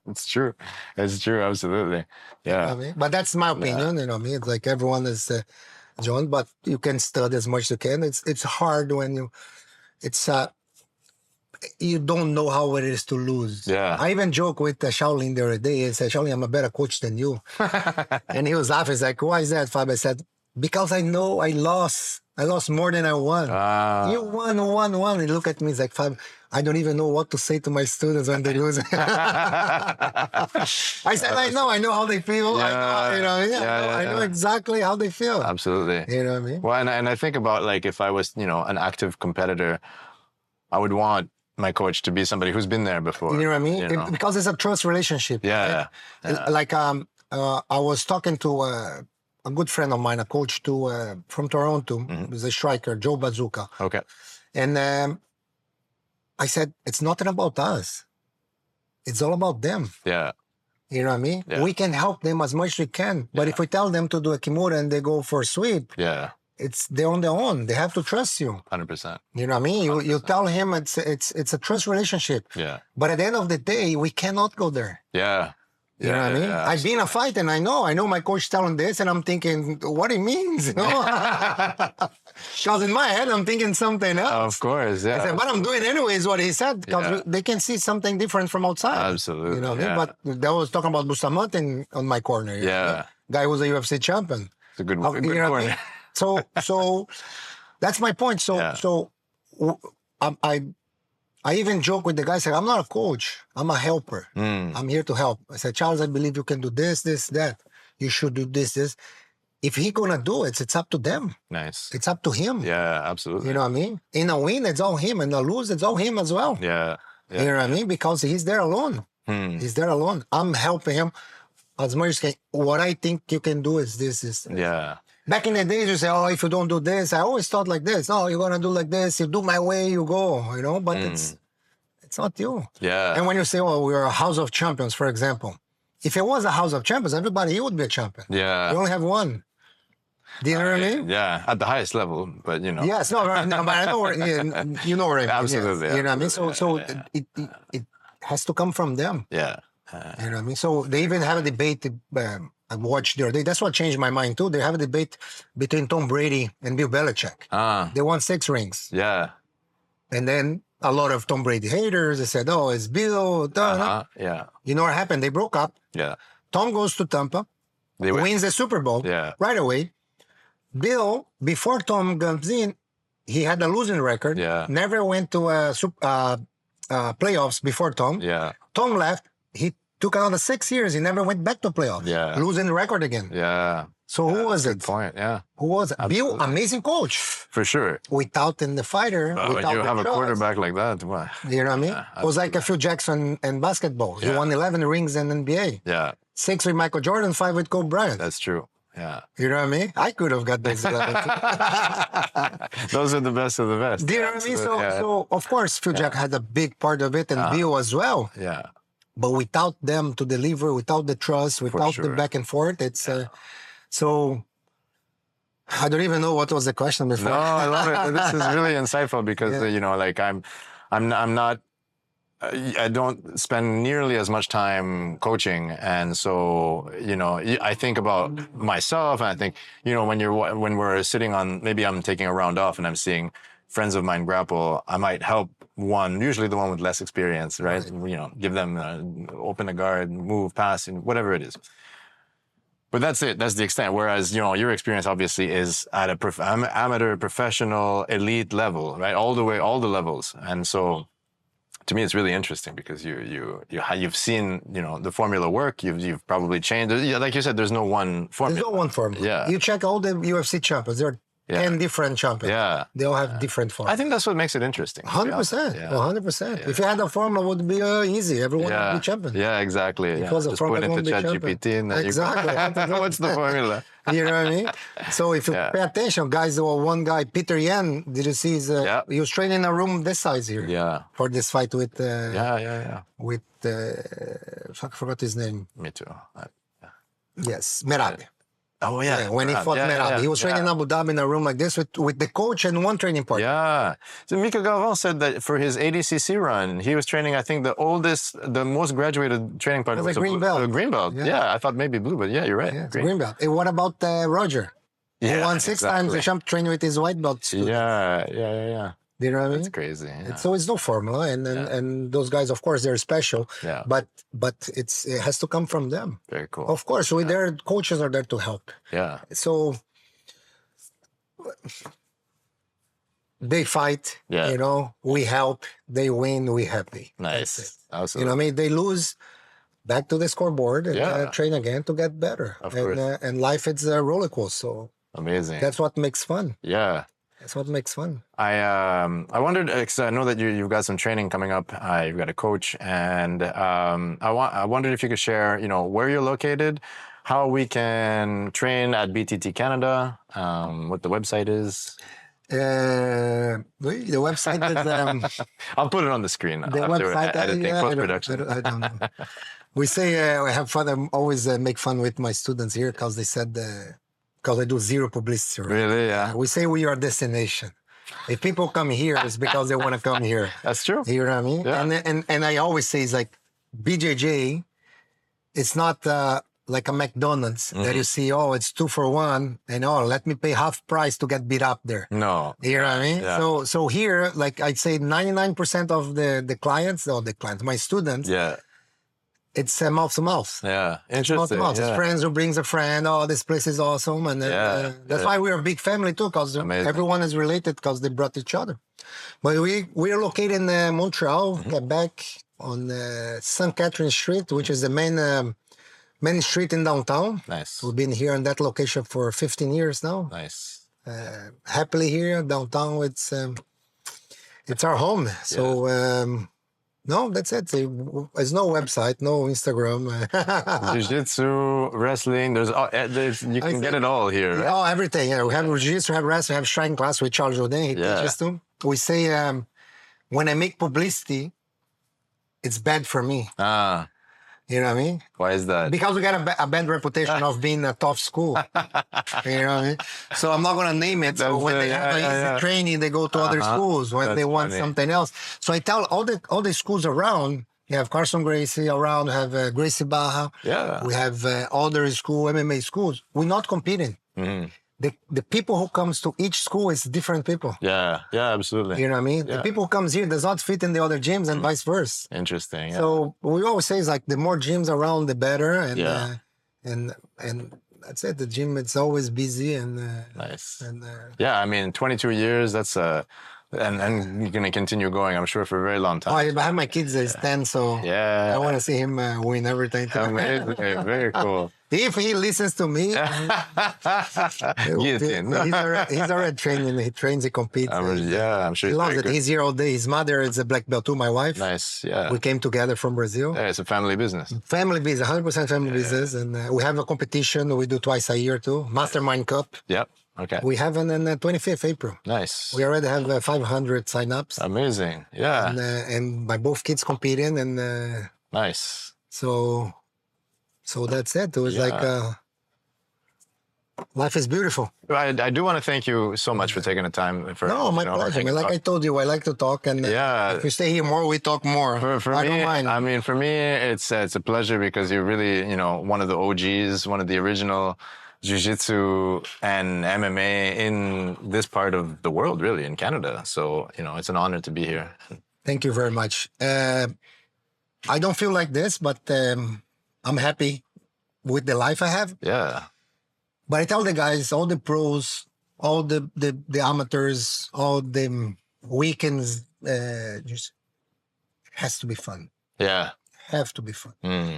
It's true. It's true. Absolutely. Yeah. You know I mean? But that's my opinion. You know what I mean? It's like everyone is John, but you can study as much as you can. It's hard when you don't know how it is to lose. Yeah. I even joke with Shaolin the other day. I said, Shaolin, I'm a better coach than you. And he was laughing. He's like, why is that, Fabio? I said, because I know I lost. I lost more than I won. You won. He looked at me, he's like, Fabio, I don't even know what to say to my students when they lose. I said, I know how they feel. I know exactly how they feel. Absolutely. You know what I mean? Well, and I think about, like, if I was, an active competitor, I would want my coach to be somebody who's been there before. You know what I mean? Because it's a trust relationship. Yeah. Right? Yeah. Like, I was talking to a good friend of mine, a coach from Toronto. He's a striker, Joe Bazooka. Okay. And I said, it's nothing about us. It's all about them. Yeah. You know what I mean? Yeah. We can help them as much as we can. But if we tell them to do a Kimura and they go for a sweep, they're on their own. They have to trust you. 100%. You know what I mean? You tell him it's a trust relationship. Yeah. But at the end of the day, we cannot go there. Yeah. You know what I mean? I've been a fight and I know my coach telling this and I'm thinking what it means, Because in my head, I'm thinking something else. Of course, yeah. I said, but I'm doing anyways what he said because they can see something different from outside. Absolutely. You know what I mean? But that was talking about Bustamante on my corner. Yeah. Guy who was a UFC champion. It's a good corner. So that's my point. So I even joke with the guy, I said, I'm not a coach. I'm a helper. I'm here to help. I said, Charles, I believe you can do this, that. You should do this. If he gonna do it, it's up to them. Nice. It's up to him. Yeah, absolutely. You know what I mean? In a win, it's all him. In a lose, it's all him as well. Yeah. You know what I mean? Because he's there alone. He's there alone. I'm helping him as much as can. What I think you can do is this. Yeah. Back in the days, you say, oh, if you don't do this, I always thought like this. No, you're going to do like this. You do my way, you go, but it's not you. Yeah. And when you say, oh, we're a house of champions, for example, if it was a house of champions, everybody here would be a champion. Yeah. You only have one. Do you know what I mean? Yeah, at the highest level, but Yes, no, but I know you know what I mean. Absolutely. Yes. You know what I mean? So it has to come from them. Yeah. You know what I mean? So they even have a debate. I watched the other day. That's what changed my mind too. They have a debate between Tom Brady and Bill Belichick. They won 6 rings. Yeah. And then a lot of Tom Brady haters, they said, oh, it's Bill. Yeah. You know what happened? They broke up. Yeah. Tom goes to Tampa, wins the Super Bowl right away. Bill, before Tom comes in, he had a losing record. Yeah. Never went to playoffs before Tom. Yeah. Tom left. He took another 6 years. He never went back to playoffs. Yeah. Losing record again. Yeah. So who was it? Good point. Yeah. Who was it? Bill, amazing coach. For sure. Without in the fighter, when you have a quarterback like that, well, you know what I mean? It was like a Phil Jackson in basketball. He won 11 rings in NBA. Yeah. 6 with Michael Jordan, 5 with Kobe Bryant. That's true. Yeah. You know what I mean? I could have got those 11. Those are the best of the best. Do you know what I mean? So of course, Phil Jack had a big part of it, and Bill as well. Yeah. But without them to deliver, without the trust, without the back and forth, it's So I don't even know what was the question before. No, I love it. This is really insightful because you know, like I'm not. I don't spend nearly as much time coaching, and so you know, I think about myself, and I think, you know, when we're sitting on, maybe I'm taking a round off, and I'm seeing friends of mine grapple, I might help one, usually the one with less experience, right? You know, give them open the guard, move, pass, and whatever it is. But that's it. That's the extent. Whereas, you know, your experience obviously is at a amateur, professional, elite level, right? All the way, all the levels. And so, to me, it's really interesting because you've seen, you know, the formula work. You've probably changed. Like you said, there's no one formula. There's no one formula. Yeah. You check all the UFC champions. There are 10 different champions. Yeah. They all have different formulas. I think that's what makes it interesting. 100%. Yeah. 100%. Yeah. If you had a formula, it would be easy. Everyone would be champion. Yeah, exactly. If it was a Just formula, put into ChatGPT and then exactly. what's the formula? You know what I mean? So if you pay attention, guys, there was one guy, Peter Yan, did you see his, he was training in a room this size here. Yeah. For this fight with, with, I forgot his name. Me too. Yes, Merab. Oh, yeah. When he fought Natal. He was training in Abu Dhabi in a room like this with the coach and one training partner. Yeah. So Mika Galvan said that for his ADCC run, he was training, I think, the most graduated training partner was a green belt. Green belt. Yeah, I thought maybe blue, but yeah, you're right. Yeah, green belt. And what about Roger? Yeah, he won 6 times the champ training with his white belt student. Yeah. Do you know what I mean? That's crazy. Yeah. So it's no formula, and those guys, of course, they're special. Yeah. But it has to come from them. Very cool. Of course, their coaches are there to help. Yeah. So they fight. Yeah. You know, we help. They win. We happy. Nice. Absolutely. You know what I mean? They lose. Back to the scoreboard and train again to get better. Of course. And life, it's a roller coaster. So amazing. That's what makes fun. Yeah. That's what makes fun. I wondered, because I know that you've got some training coming up. You've got a coach, and I wondered if you could share, you know, where you're located, how we can train at BTT Canada, what the website is. The website is. I'll put it on the screen. The website, editing, post-production. I don't know. We say I have fun. I always make fun with my students here because they said because I do zero publicity. Right? Really? Yeah. We say we are a destination. If people come here, it's because they want to come here. That's true. You know what I mean? Yeah. And I always say it's like BJJ. It's not like a McDonald's that you see. Oh, it's 2 for 1, and let me pay half price to get beat up there. No. You know what I mean? Yeah. So here, like I'd say, 99% of the clients, my students. Yeah. It's mouth to mouth. Yeah, interesting. Mouth to mouth. It's friends who brings a friend. Oh, this place is awesome, and that's why we're a big family too, because everyone is related because they brought each other. But we're located in Montreal, Quebec, on St. Catherine Street, which is the main street in downtown. Nice. We've been here in that location for 15 years now. Nice. Happily here downtown. It's our home. So. No, that's it. There's no website, no Instagram. Jiu-jitsu, wrestling, you can get it all here. Right? Oh, everything. Yeah, we have jiu-jitsu, we have wrestling, we have striking class with Charles Jourdain. He teaches too. We say, when I make publicity, it's bad for me. You know what I mean? Why is that? Because we got a bad reputation of being a tough school. You know what I mean? So I'm not going to name it. So when they have easy training, they go to other schools when they want something else. So I tell all the schools around, you have Carlson Gracie around, we have Gracie Baja. Yeah. We have other school, MMA schools. We're not competing. Mm-hmm. The people who comes to each school is different people. Yeah, absolutely. You know what I mean? Yeah. The people who comes here does not fit in the other gyms and vice versa. Interesting. Yeah. So we always say is like the more gyms around, the better. And and that's it. The gym, it's always busy and nice. And yeah, I mean, 22 years. That's and you're gonna continue going, I'm sure, for a very long time. Oh, I have my kids. He's 10, so I want to see him win everything. Amazing. Very cool. If he listens to me, he's already training. He trains, he competes. I'm sure he loves it. He's here all day. His mother is a black belt too, my wife. Nice, yeah. We came together from Brazil. Yeah, it's a family business. Family business, 100% family business. And we have a competition we do twice a year too. Mastermind Cup. Yep. Okay. We have on the 25th April. Nice. We already have 500 sign-ups. Amazing. Yeah. And my both kids competing and nice. So that's it. It was like life is beautiful. I do want to thank you so much for taking the time. No, my pleasure. Like I told you, I like to talk, and if we stay here more, we talk more. For I me, don't mind. I mean, for me, it's a pleasure because you're really, one of the OGs, one of the original jiu-jitsu and MMA in this part of the world, really, in Canada. So, it's an honor to be here. Thank you very much. I don't feel like this, but I'm happy with the life I have. Yeah. But I tell the guys, all the pros, all the amateurs, all the weekends, just has to be fun. Yeah. Have to be fun.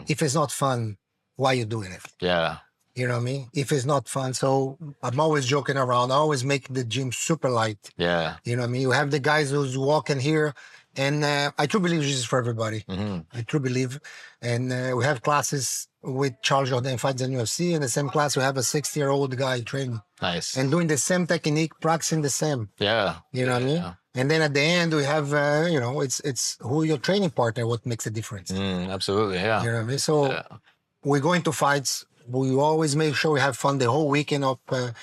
If it's not fun, why are you doing it? Yeah. You know what I mean? If it's not fun. So I'm always joking around. I always make the gym super light. Yeah. You know what I mean? You have the guys who's walking here. And I truly believe this is for everybody. I truly believe. And we have classes with Charles Jourdain fights in UFC. In the same class, we have a 60-year-old guy training. Nice. And doing the same technique, practicing the same. Yeah. You know what I mean? Yeah. And then at the end, we have, it's who your training partner, what makes a difference. Absolutely, yeah. You know what I mean? So we go into fights. We always make sure we have fun the whole weekend of, because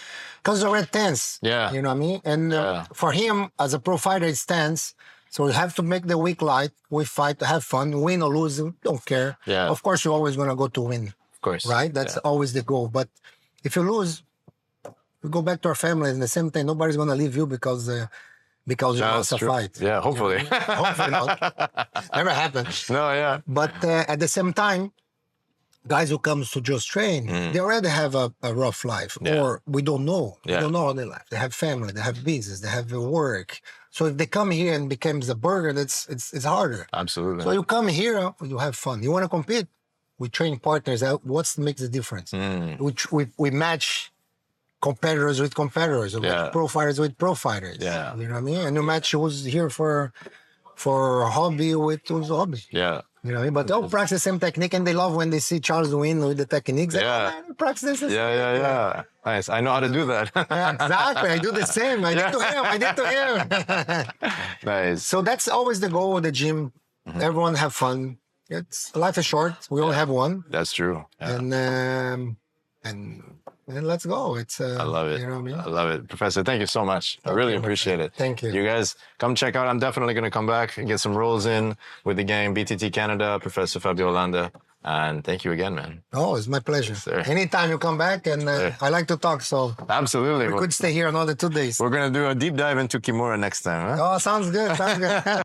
it's already tense. Yeah. You know what I mean? And for him, as a pro fighter, it's tense. So we have to make the week light. We fight to have fun, win or lose, don't care. Yeah. Of course, you're always going to go to win. Of course. Right? That's always the goal. But if you lose, we go back to our family and the same thing. Nobody's going to leave you because you lost a fight. Yeah, hopefully. You know what I mean? Hopefully not. Never happened. No, yeah. But at the same time, guys who comes to just train, they already have a rough life, or we don't know. We don't know how they life. They have family, they have business, they have work. So if they come here and becomes a burger, it's harder. Absolutely. So you come here, you have fun. You want to compete? We train partners out. What makes the difference? We match competitors with competitors, pro fighters with pro fighters. Yeah. You know what I mean? And you match who's here for hobby with who's hobby. Yeah. You know what I mean? But they'll practice the same technique, and they love when they see Charles win with the techniques. Yeah. Like, oh, practice this. Yeah. Nice. I know how to do that. Exactly. I do the same. I did to him. Nice. So that's always the goal of the gym. Everyone have fun. Life is short. We only have one. That's true. Yeah. And let's go. I love it. You know what I mean? I love it. Professor, thank you so much. I really appreciate it. Thank you. You guys come check out. I'm definitely going to come back and get some rolls in with the gang, BTT Canada, Professor Fabio Holanda. And thank you again, man. Oh, it's my pleasure. Yes, anytime you come back, and I like to talk, so absolutely. We could stay here another 2 days. We're going to do a deep dive into Kimura next time. Huh? Oh, sounds good. Sounds good.